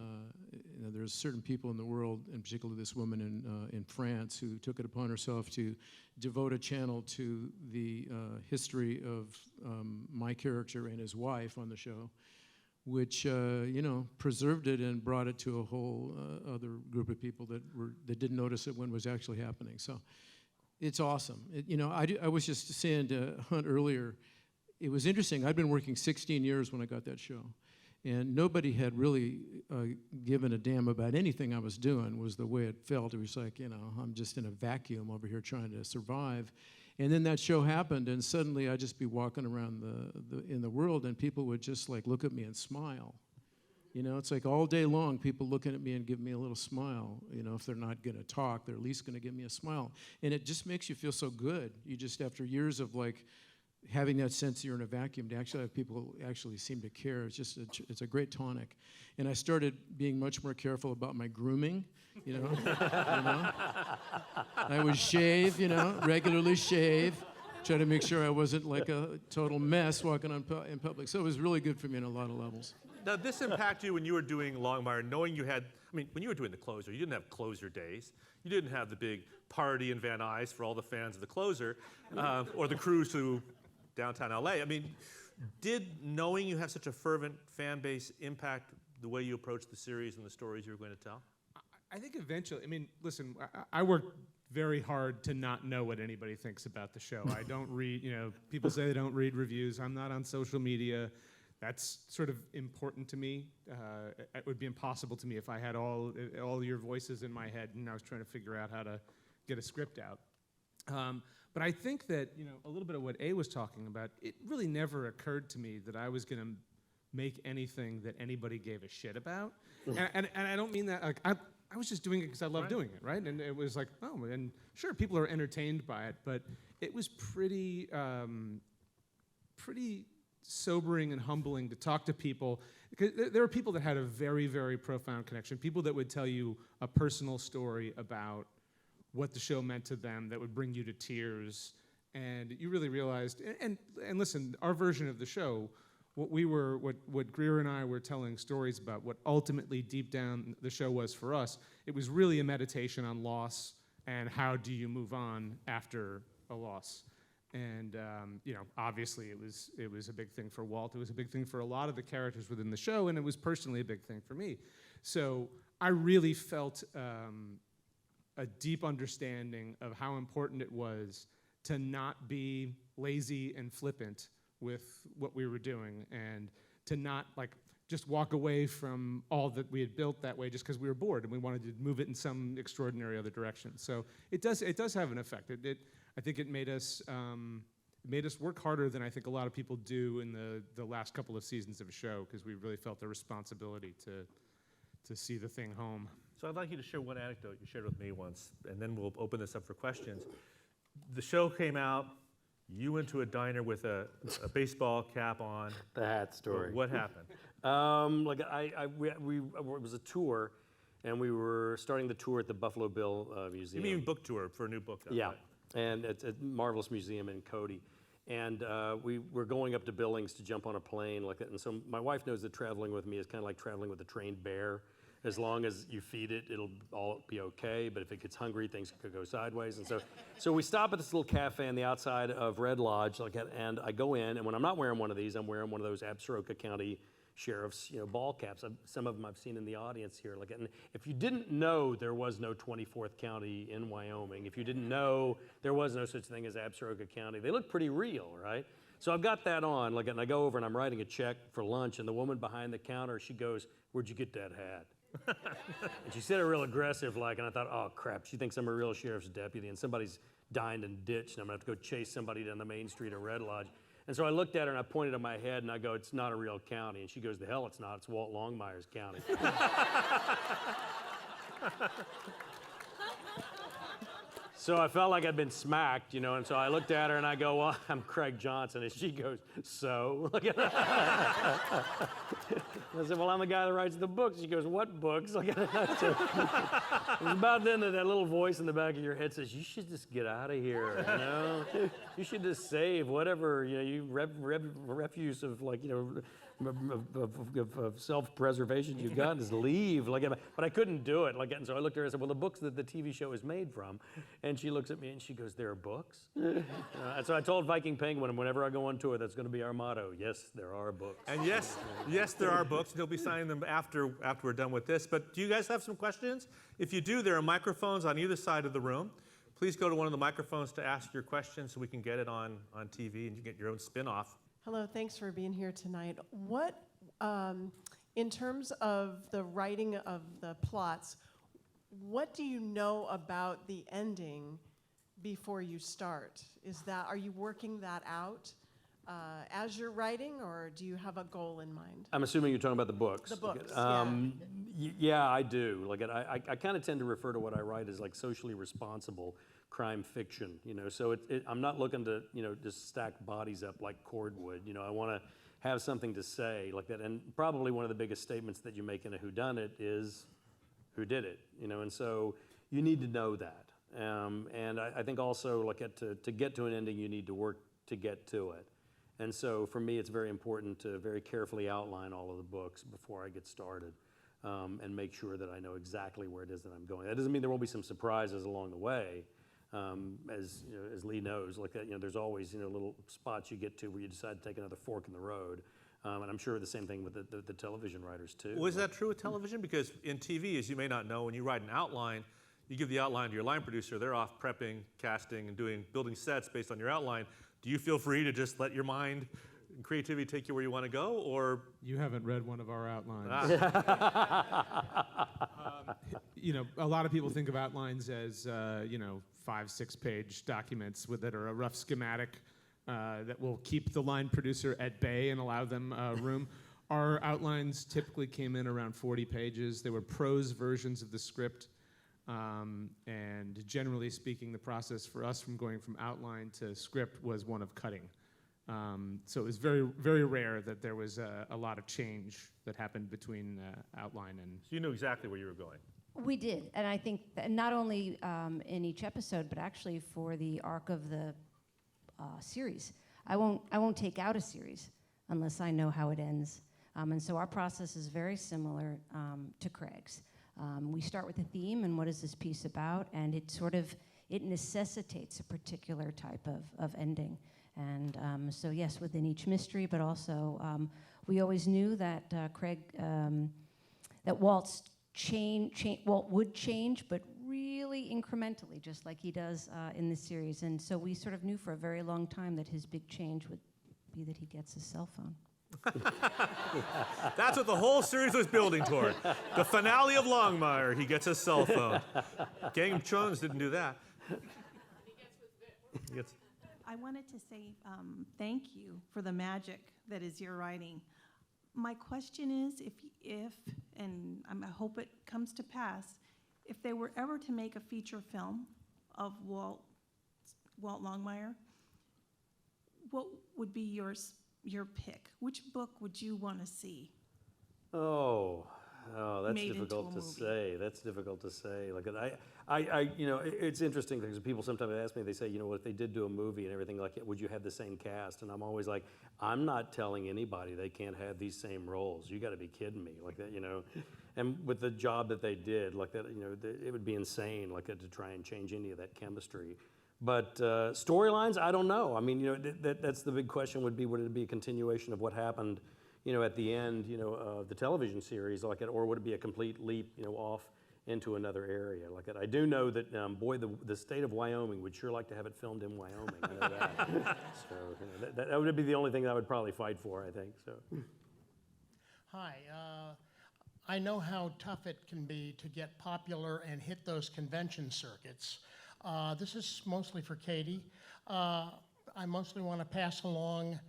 there's certain people in the world, and particularly this woman in France, who took it upon herself to devote a channel to the history of my character and his wife on the show, which preserved it and brought it to a whole other group of people that didn't notice it when it was actually happening. So it's awesome. I was just saying to Hunt earlier, it was interesting. I'd been working 16 years when I got that show, and nobody had really given a damn about anything I was doing. Was the way it felt. It was like, I'm just in a vacuum over here trying to survive. And then that show happened, and suddenly I'd just be walking around in the world, and people would just like look at me and smile. It's like all day long, people looking at me and give me a little smile. If they're not going to talk, they're at least going to give me a smile. And it just makes you feel so good. You just, after years of like having that sense you're in a vacuum, to actually have people actually seem to care, it's a great tonic. And I started being much more careful about my grooming. I would shave, regularly shave, try to make sure I wasn't like a total mess walking in public. So it was really good for me on a lot of levels. Now, this impacted you when you were doing Longmire, knowing you had, when you were doing the closer, you didn't have closer days. You didn't have the big party in Van Nuys for all the fans of the closer, or the cruise to downtown LA. Did knowing you have such a fervent fan base impact the way you approached the series and the stories you were going to tell? I think eventually, listen, I work very hard to not know what anybody thinks about the show. I don't read, people say they don't read reviews. I'm not on social media. That's sort of important to me. It would be impossible to me if I had all your voices in my head and I was trying to figure out how to get a script out. But I think that, a little bit of what A was talking about, it really never occurred to me that I was going to make anything that anybody gave a shit about. And I don't mean that, like, I was just doing it because I love doing it, right? And it was like, oh, and sure, people are entertained by it, but it was pretty sobering and humbling to talk to people, because there were people that had a very, very profound connection, people that would tell you a personal story about what the show meant to them that would bring you to tears, and you really realized, and listen, our version of the show, what Greer and I were telling stories about, what ultimately deep down the show was for us, it was really a meditation on loss and how do you move on after a loss. And obviously it was a big thing for Walt. It was a big thing for a lot of the characters within the show, and it was personally a big thing for me. So I really felt a deep understanding of how important it was to not be lazy and flippant with what we were doing, and to not just walk away from all that we had built that way just because we were bored and we wanted to move it in some extraordinary other direction. So it does have an effect. I think it made us work harder than I think a lot of people do in the last couple of seasons of a show, because we really felt the responsibility to see the thing home. So I'd like you to share one anecdote you shared with me once, and then we'll open this up for questions. The show came out. You went to a diner with a baseball cap on. The hat story. What happened? It was a tour, and we were starting the tour at the Buffalo Bill Museum. You mean book tour for a new book? Yeah, right? And it's a marvelous museum in Cody. And we were going up to Billings to jump on a plane like that. And so my wife knows that traveling with me is kind of like traveling with a trained bear. As long as you feed it, it'll all be okay. But if it gets hungry, things could go sideways. And so we stop at this little cafe on the outside of Red Lodge, and I go in. And when I'm not wearing one of these, I'm wearing one of those Absaroka County Sheriff's, ball caps. Some of them I've seen in the audience here. And if you didn't know there was no 24th county in Wyoming, if you didn't know there was no such thing as Absaroka County, they look pretty real, right? So I've got that on, and I go over and I'm writing a check for lunch, and the woman behind the counter, she goes, "Where'd you get that hat?" And she said it real aggressive, and I thought, oh crap, she thinks I'm a real sheriff's deputy, and somebody's dined and ditched, and I'm gonna have to go chase somebody down the main street of Red Lodge. And so I looked at her and I pointed at my head and I go, "It's not a real county." And she goes, "The hell it's not, it's Walt Longmire's county." So I felt like I'd been smacked, and so I looked at her and I go, "Well, I'm Craig Johnson." And she goes, "So?" I said, "Well, I'm the guy that writes the books." She goes, "What books?" It was about then that little voice in the back of your head says, "You should just get out of here, You should just save whatever, you refuse of of self-preservation you've got, just leave." But I couldn't do it. And so I looked at her and I said, "Well, the books that the TV show is made from." And she looks at me and she goes, "There are books?" And so I told Viking Penguin, whenever I go on tour, that's going to be our motto. Yes, there are books. And yes, there are books. He'll be signing them after we're done with this. But do you guys have some questions? If you do, there are microphones on either side of the room. Please go to one of the microphones to ask your question so we can get it on TV and you get your own spin-off. Hello, thanks for being here tonight. What, in terms of the writing of the plots, what do you know about the ending before you start? Are you working that out as you're writing, or do you have a goal in mind? I'm assuming you're talking about the books. The books, yeah, I do. I kind of tend to refer to what I write as socially responsible crime fiction. So I'm not looking to just stack bodies up like cordwood. I want to have something to say like that. And probably one of the biggest statements that you make in a whodunit is, who did it? And so you need to know that. And I think also to get to an ending, you need to work to get to it. And so for me, it's very important to very carefully outline all of the books before I get started, and make sure that I know exactly where it is that I'm going. That doesn't mean there won't be some surprises along the way, as Lee knows. There's always little spots you get to where you decide to take another fork in the road. And I'm sure the same thing with the television writers too. Well, is that true with television? Because in TV, as you may not know, when you write an outline, you give the outline to your line producer. They're off prepping, casting, and building sets based on your outline. Do you feel free to just let your mind and creativity take you where you want to go, or? You haven't read one of our outlines. A lot of people think of outlines as 5-6 page documents that are a rough schematic that will keep the line producer at bay and allow them room. Our outlines typically came in around 40 pages. They were prose versions of the script. And generally speaking, the process for us from going from outline to script was one of cutting. So it was very, very rare that there was a lot of change that happened between outline and... So you knew exactly where you were going. We did, and I think that not only in each episode, but actually for the arc of the series. I won't take out a series unless I know how it ends. And so our process is very similar to Craig's. We start with a theme and what is this piece about, and it necessitates a particular type of ending. And so yes, within each mystery, but also we always knew that that Walt would change, but really incrementally, just like he does in the series. And so we sort of knew for a very long time that his big change would be that he gets a cell phone. That's what the whole series was building toward. The finale of Longmire, he gets a cell phone. Game of Thrones didn't do that. He gets I wanted to say thank you for the magic that is your writing. My question is, if and I hope it comes to pass, if they were ever to make a feature film of Walt Longmire, what would be your pick? Which book would you want to see? Oh, that's Made into difficult a to movie. say. That's difficult to say. Like I, it's interesting because people sometimes ask me. They say, if they did do a movie and everything like it, would you have the same cast? And I'm always like, I'm not telling anybody they can't have these same roles. You got to be kidding me, like that, And with the job that they did, like that, it would be insane, like to try and change any of that chemistry. But storylines, I don't know. I mean, that's the big question. Would it be a continuation of what happened? At the end, of the television series, like it, or would it be a complete leap, off into another area like that? I do know that, the state of Wyoming would sure like to have it filmed in Wyoming. I know that. So that would be the only thing that I would probably fight for, I think. So. Hi, I know how tough it can be to get popular and hit those convention circuits. This is mostly for Katie. I mostly want to pass along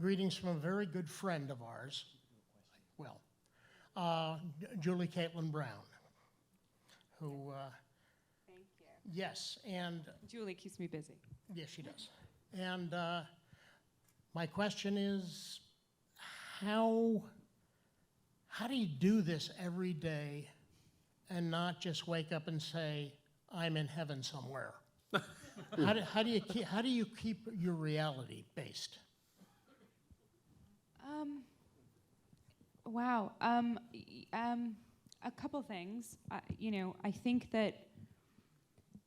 greetings from a very good friend of ours, Julie Caitlin Brown, who... Thank you. Yes, and... Julie keeps me busy. Yes, she does. And my question is, how do you do this every day and not just wake up and say, I'm in heaven somewhere? How do you keep your reality based? Wow. A couple things. I think that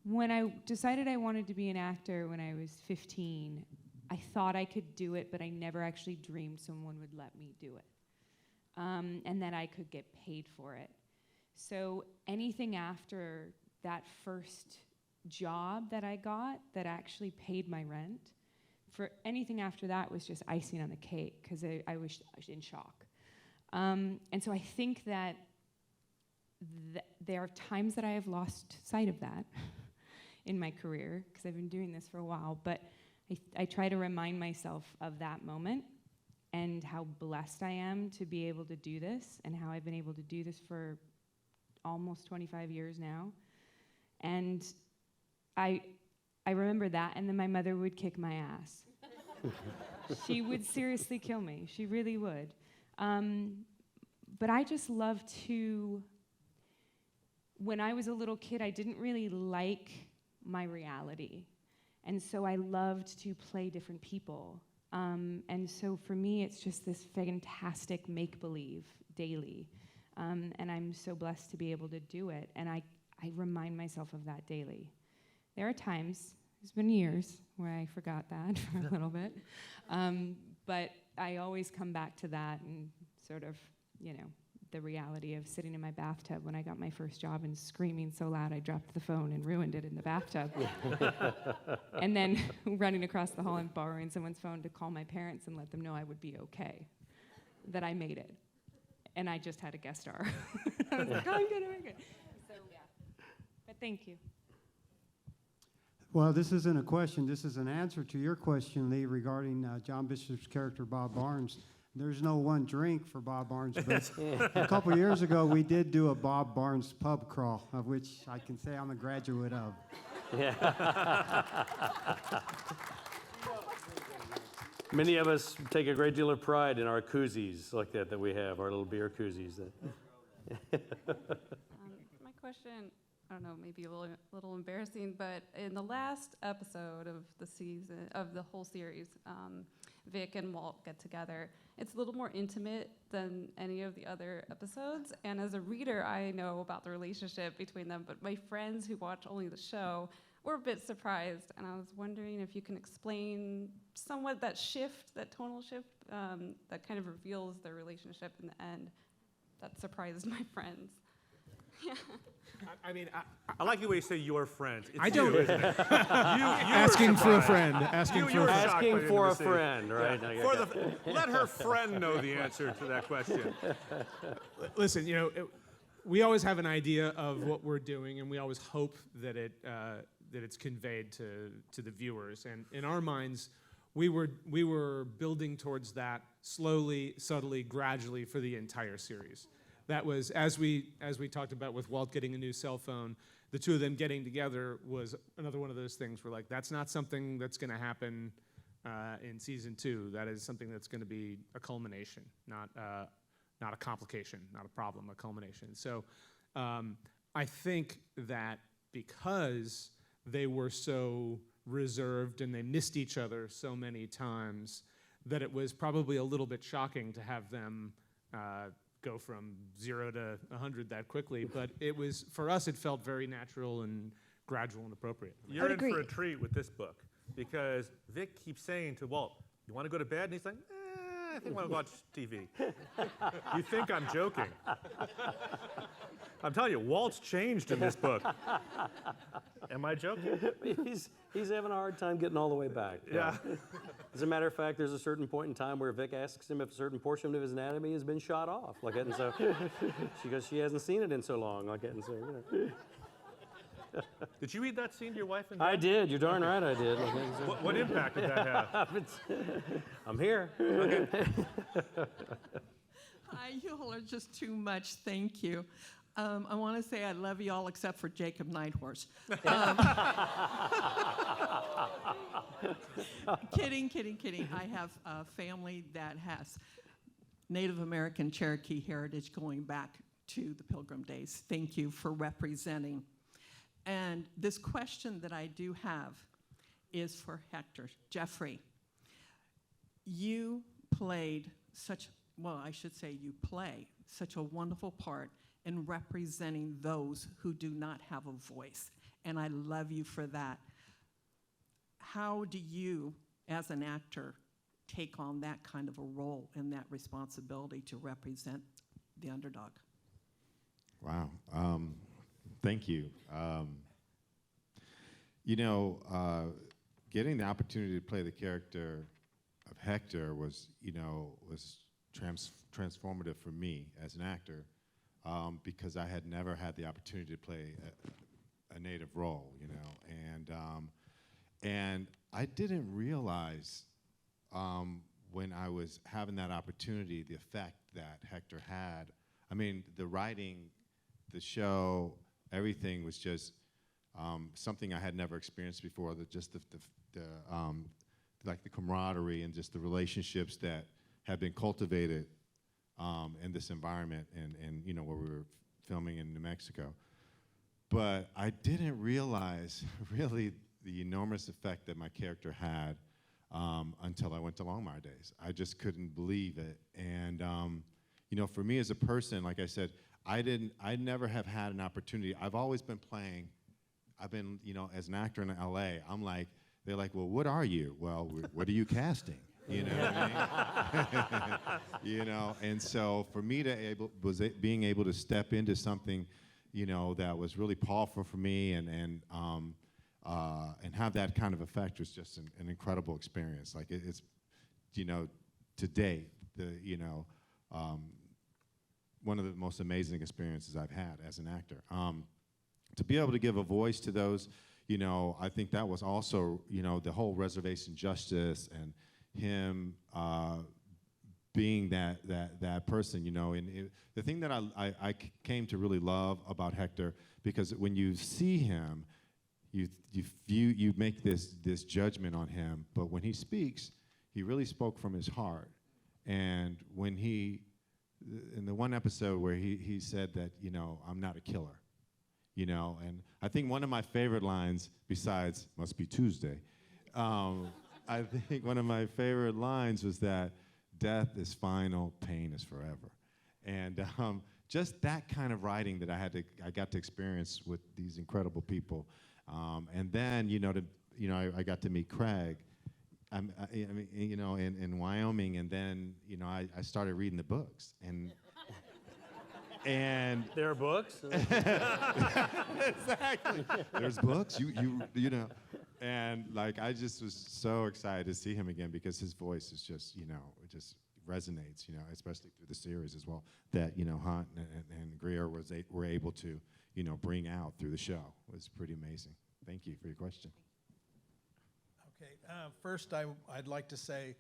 when I decided I wanted to be an actor when I was 15, I thought I could do it, but I never actually dreamed someone would let me do it. And that I could get paid for it. So anything after that first job that I got that actually paid my rent, for anything after that was just icing on the cake because I was in shock. And so I think that there are times that I have lost sight of that in my career because I've been doing this for a while, but I try to remind myself of that moment and how blessed I am to be able to do this and how I've been able to do this for almost 25 years now. And I remember that, and then my mother would kick my ass. She would seriously kill me. She really would. But I just love to, when I was a little kid, I didn't really like my reality. And so I loved to play different people. And so for me, it's just this fantastic make-believe daily. And I'm so blessed to be able to do it. And I remind myself of that daily. There are times, there's been years, where I forgot that for a little bit. But I always come back to that and sort of, the reality of sitting in my bathtub when I got my first job and screaming so loud I dropped the phone and ruined it in the bathtub. And then running across the hall and borrowing someone's phone to call my parents and let them know I would be okay, that I made it. And I just had a guest star. I was like, I'm gonna make it. So, yeah. But thank you. Well, this isn't a question. This is an answer to your question, Lee, regarding John Bishop's character, Bob Barnes. there's no one drink for Bob Barnes, but a couple years ago we did do a Bob Barnes pub crawl, of which I can say I'm a graduate of. Yeah. Many of us take a great deal of pride in our koozies like that we have, our little beer koozies. My question, I don't know, maybe a little embarrassing, but in the last episode of the season, of the whole series, Vic and Walt get together. It's a little more intimate than any of the other episodes, and as a reader, I know about the relationship between them, but my friends who watch only the show were a bit surprised, and I was wondering if you can explain somewhat that shift, that tonal shift, that kind of reveals their relationship in the end. That surprised my friends. Yeah. I mean, I like the way you say your friends. It's I don't. You, isn't it? you Asking for a friend. Asking for a friend, right? Yeah. Let her friend know the answer to that question. Listen, you know, we always have an idea of what we're doing, and we always hope that it's conveyed to the viewers. And in our minds, we were building towards that slowly, subtly, gradually for the entire series. That was, as we talked about with Walt getting a new cell phone, the two of them getting together was another one of those things where, like, that's not something that's going to happen in season 2. That is something that's going to be a culmination, not a complication, not a problem, a culmination. So I think that because they were so reserved and they missed each other so many times, that it was probably a little bit shocking to have them go from 0 to 100 that quickly, but it was, for us, it felt very natural and gradual and appropriate. You're in for a treat with this book, because Vic keeps saying to Walt, "You want to go to bed?" And he's like, I think I want to watch TV. You think I'm joking. I'm telling you, Walt's changed in this book. Am I joking? He's having a hard time getting all the way back. Yeah. As a matter of fact, there's a certain point in time where Vic asks him if a certain portion of his anatomy has been shot off, like that, and so she goes, she hasn't seen it in so long, like that, and so, you know. Did you read that scene to your wife? And I did. You're darn right I did. Like, what impact did that have? I'm here. Okay. Hi, you all are just too much. Thank you. I want to say I love you all except for Jacob Nighthorse. Kidding. I have a family that has Native American Cherokee heritage going back to the Pilgrim days. Thank you for representing. And this question that I do have is for Hector. Jeffrey, you played you play such a wonderful part in representing those who do not have a voice, and I love you for that. How do you, as an actor, take on that kind of a role and that responsibility to represent the underdog? Wow. Thank you. Getting the opportunity to play the character of Hector was transformative for me as an actor, because I had never had the opportunity to play a native role, and I didn't realize when I was having that opportunity the effect that Hector had. I mean, the writing, the show, everything was just something I had never experienced before. Like the camaraderie and just the relationships that had been cultivated in this environment and where we were filming in New Mexico. But I didn't realize really the enormous effect that my character had until I went to Longmire days. I just couldn't believe it. And for me as a person, like I said, I never have had an opportunity. I've always been playing. I've been, as an actor in LA, they're like, well, what are you? Well, what are you casting? You know what I mean? And so for me being able to step into something, that was really powerful for me and have that kind of effect was just an incredible experience. Like it's, to date, one of the most amazing experiences I've had as an actor. To be able to give a voice to those, I think that was also, the whole reservation justice and him being that person, you know. And the thing that I came to really love about Hector, because when you see him, you make this judgment on him, but when he speaks, he really spoke from his heart. And when in the one episode where he said that, you know, I'm not a killer, you know, and I think one of my favorite lines, besides "must be Tuesday," I think one of my favorite lines was that death is final, pain is forever. And just that kind of writing that I got to experience with these incredible people. And then, you know, I got to meet Craig, I mean, you know, in Wyoming, and then, you know, I started reading the books, and there are books. Exactly. There's books. You know, and like I just was so excited to see him again, because his voice is just, you know, it just resonates, you know, especially through the series as well, that, you know, Hunt and Greer were able to, you know, bring out through the show. It was pretty amazing. Thank you for your question. Okay, first I'd like to say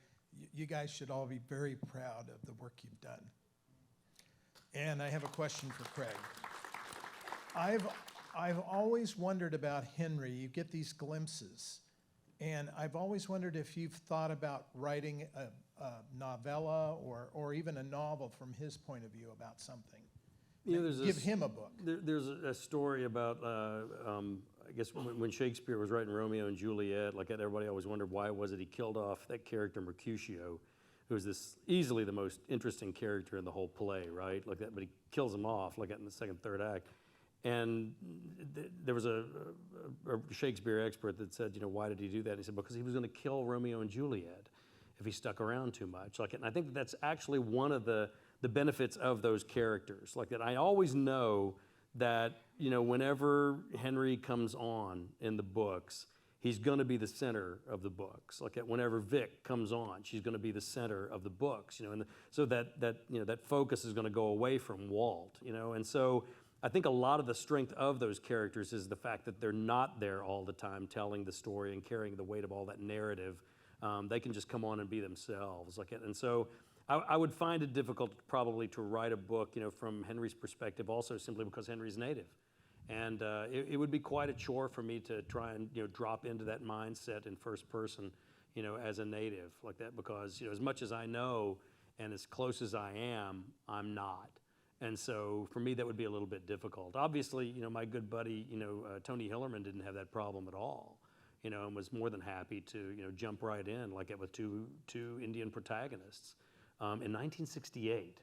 you guys should all be very proud of the work you've done. And I have a question for Craig. I've always wondered about Henry. You get these glimpses, and I've always wondered if you've thought about writing a novella or even a novel from his point of view about something. You know, Give him a book. There's a story about, I guess, when Shakespeare was writing Romeo and Juliet, like everybody always wondered why was it he killed off that character Mercutio, who was this easily the most interesting character in the whole play, right? Like that, but he kills him off like that in the second, third act. And there was a Shakespeare expert that said, you know, why did he do that? And he said, because he was going to kill Romeo and Juliet if he stuck around too much. Like, and I think that's actually one of the benefits of those characters. Like that, I always know that, you know, whenever Henry comes on in the books, he's going to be the center of the books. Like that, whenever Vic comes on, she's going to be the center of the books. You know, and so that you know, that focus is going to go away from Walt. You know, and so I think a lot of the strength of those characters is the fact that they're not there all the time telling the story and carrying the weight of all that narrative. They can just come on and be themselves. Like it, and so I would find it difficult probably to write a book, you know, from Henry's perspective, also simply because Henry's native. And it would be quite a chore for me to try and, you know, drop into that mindset in first person, you know, as a native like that, because, you know, as much as I know and as close as I am, I'm not. And so for me, that would be a little bit difficult. Obviously, you know, my good buddy, you know, Tony Hillerman didn't have that problem at all, you know, and was more than happy to, you know, jump right in like it with two Indian protagonists. In 1968,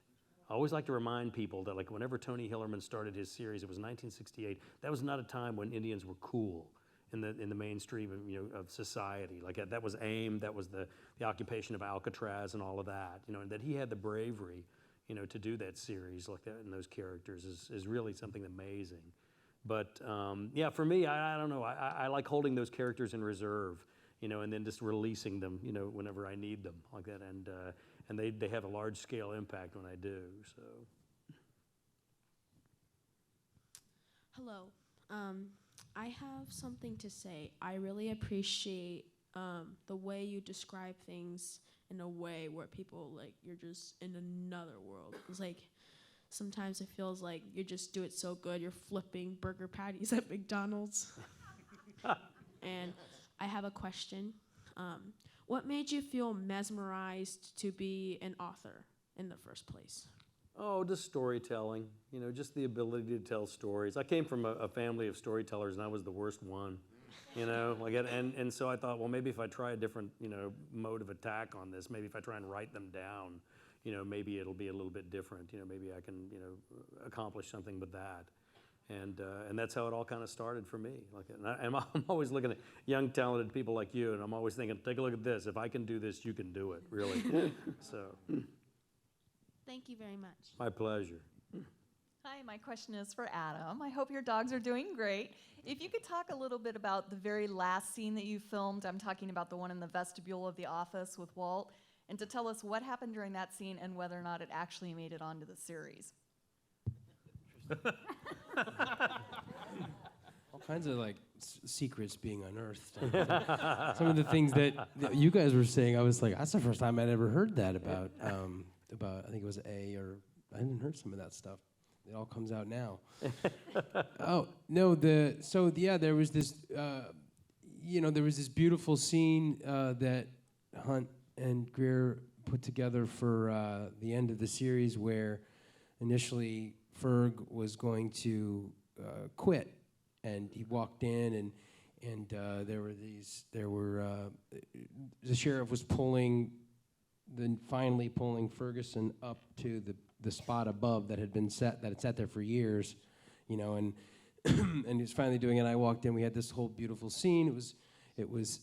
I always like to remind people that, like, whenever Tony Hillerman started his series, it was 1968. That was not a time when Indians were cool in the mainstream of, you know, of society. Like that was AIM, that was the occupation of Alcatraz and all of that. You know, and that he had the bravery, you know, to do that series like that and those characters is really something amazing. But yeah, for me, I don't know. I like holding those characters in reserve, you know, and then just releasing them, you know, whenever I need them like that. And they have a large-scale impact when I do, so. Hello. I have something to say. I really appreciate the way you describe things in a way where people, like, you're just in another world. It's like, sometimes it feels like you just do it so good, you're flipping burger patties at McDonald's. And I have a question. What made you feel mesmerized to be an author in the first place? Oh, just storytelling, you know, just the ability to tell stories. I came from a family of storytellers, and I was the worst one, you know. Like, and so I thought, well, maybe if I try a different, you know, mode of attack on this, maybe if I try and write them down, you know, maybe it'll be a little bit different. You know, maybe I can, you know, accomplish something with that. And that's how it all kind of started for me. Like, and I'm always looking at young, talented people like you, and I'm always thinking, take a look at this. If I can do this, you can do it, really. So. Thank you very much. My pleasure. Hi, my question is for Adam. I hope your dogs are doing great. If you could talk a little bit about the very last scene that you filmed. I'm talking about the one in the vestibule of the office with Walt, and to tell us what happened during that scene and whether or not it actually made it onto the series. All kinds of like secrets being unearthed. Some of the things that you guys were saying, I was like, that's the first time I'd ever heard that about about, I think it was A, or I hadn't heard some of that stuff. It all comes out now. Oh, no, there was this, there was this beautiful scene that Hunt and Greer put together for the end of the series where initially Ferg was going to quit, and he walked in, and the sheriff was finally pulling Ferguson up to the spot above that had sat there for years, and and he was finally doing it. I walked in. We had this whole beautiful scene. It was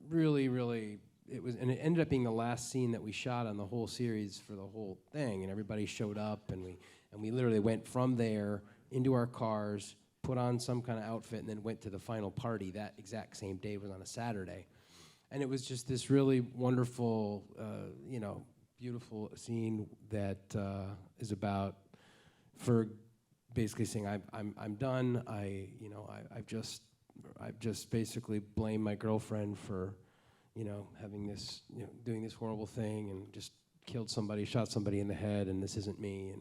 really, really. And it ended up being the last scene that we shot on the whole series for the whole thing. And everybody showed up, and we literally went from there into our cars, put on some kind of outfit, and then went to the final party that exact same day. It was on a Saturday, and it was just this really wonderful, beautiful scene that is about Ferg basically saying, "I'm done. I've just basically blamed my girlfriend for, having this, doing this horrible thing, and just killed somebody, shot somebody in the head, and this isn't me,"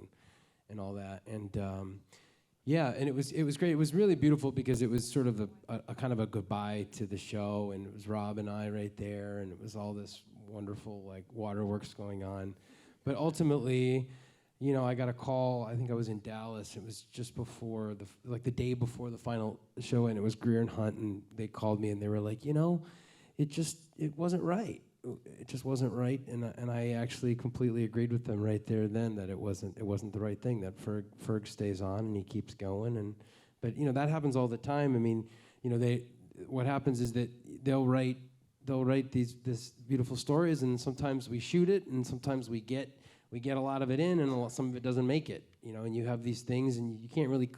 and all that. And and it was great. It was really beautiful because it was sort of a kind of a goodbye to the show, and it was Rob and I right there, and it was all this wonderful waterworks going on. But ultimately, I got a call. I think I was in Dallas. It was just before the day before the final show, and it was Greer and Hunt, and they called me and they were like, it wasn't right. It just wasn't right, and I actually completely agreed with them right there then that it wasn't the right thing. That Ferg stays on and he keeps going, but that happens all the time. I mean, what happens is that they'll write this beautiful stories, and sometimes we shoot it, and sometimes we get a lot of it in, and some of it doesn't make it. And you have these things, and you can't really.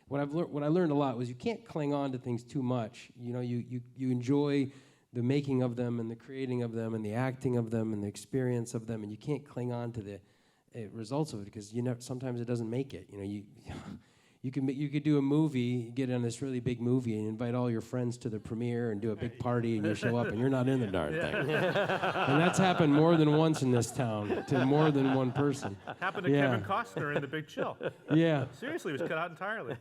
What I learned a lot was you can't cling on to things too much. You enjoy the making of them and the creating of them and the acting of them and the experience of them, and you can't cling on to the results of it because sometimes it doesn't make it. You could do a movie, get on this really big movie, and invite all your friends to the premiere and do a big party, and you show up and you're not in the darn thing. And that's happened more than once in this town to more than one person. Happened to Kevin Costner in The Big Chill. Yeah. Seriously, it was cut out entirely.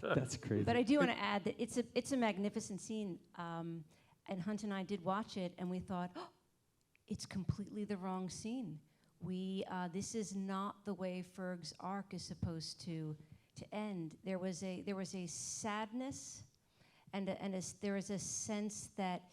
That's crazy. But I do want to add that it's a magnificent scene. And Hunt and I did watch it, and we thought, it's completely the wrong scene. This is not the way Ferg's arc is supposed to end. There was a sadness, and there was a sense that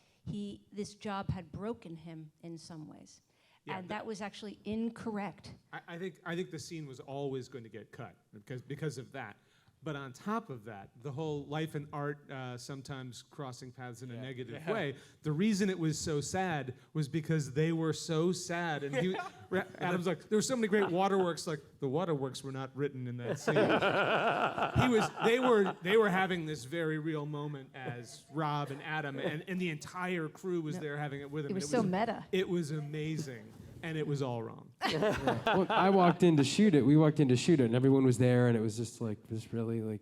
this job had broken him in some ways, and that was actually incorrect. I think the scene was always going to get cut because of that. But on top of that, the whole life and art sometimes crossing paths in a negative way. The reason it was so sad was because they were so sad. And Adam's like, there were so many great waterworks. Like, the waterworks were not written in that scene. They were having this very real moment as Rob and Adam, and the entire crew was there having it with them. It was so meta. It was amazing. And it was all wrong. Well, I walked in to shoot it. We walked in to shoot it, and everyone was there, and it was just like this really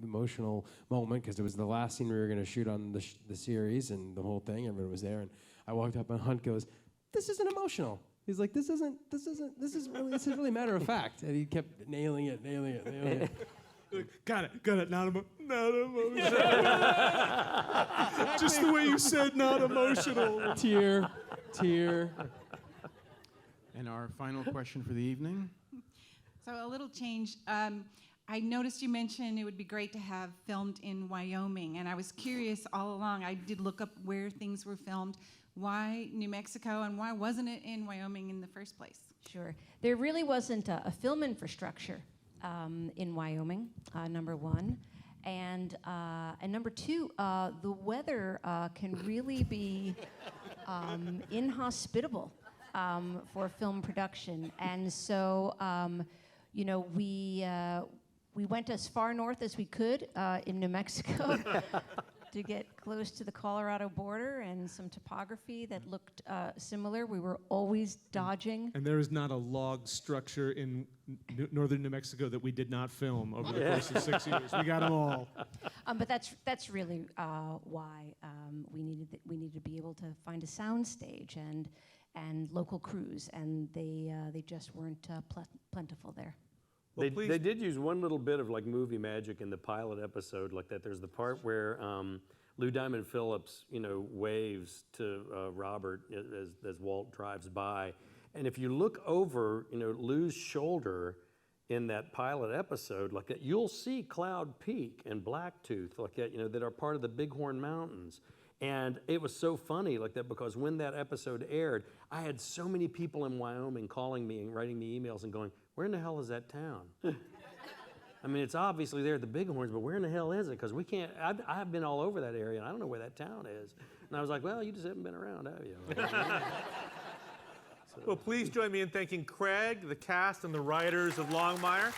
emotional moment because it was the last scene we were going to shoot on the series and the whole thing. Everyone was there, and I walked up, and Hunt goes, "This isn't emotional." He's like, "This is really matter of fact," and he kept nailing it. Got it. Not emotional. Just the way you said, not emotional. Tear. And our final question for the evening. So a little change. I noticed you mentioned it would be great to have filmed in Wyoming, and I was curious all along. I did look up where things were filmed. Why New Mexico, and why wasn't it in Wyoming in the first place? Sure. There really wasn't a film infrastructure in Wyoming, number one. And number two, the weather can really be inhospitable for film production. And so, we went as far north as we could in New Mexico to get close to the Colorado border and some topography that looked similar. We were always dodging. And there is not a log structure in northern New Mexico that we did not film over the course of 6 years. We got them all. But that's really why we needed to be able to find a sound stage, and local crews, and they just weren't plentiful there. They did use one little bit of like movie magic in the pilot episode, like that. There's the part where Lou Diamond Phillips, waves to Robert as Walt drives by, and if you look over, Lou's shoulder in that pilot episode, like that, you'll see Cloud Peak and Blacktooth, like that, that are part of the Bighorn Mountains. And it was so funny like that because when that episode aired, I had so many people in Wyoming calling me and writing me emails and going, where in the hell is that town? I mean, it's obviously there at the Bighorns, but where in the hell is it? Because we can't, I've been all over that area and I don't know where that town is. And I was like, well, you just haven't been around, have you? Well, please join me in thanking Craig, the cast, and the writers of Longmire.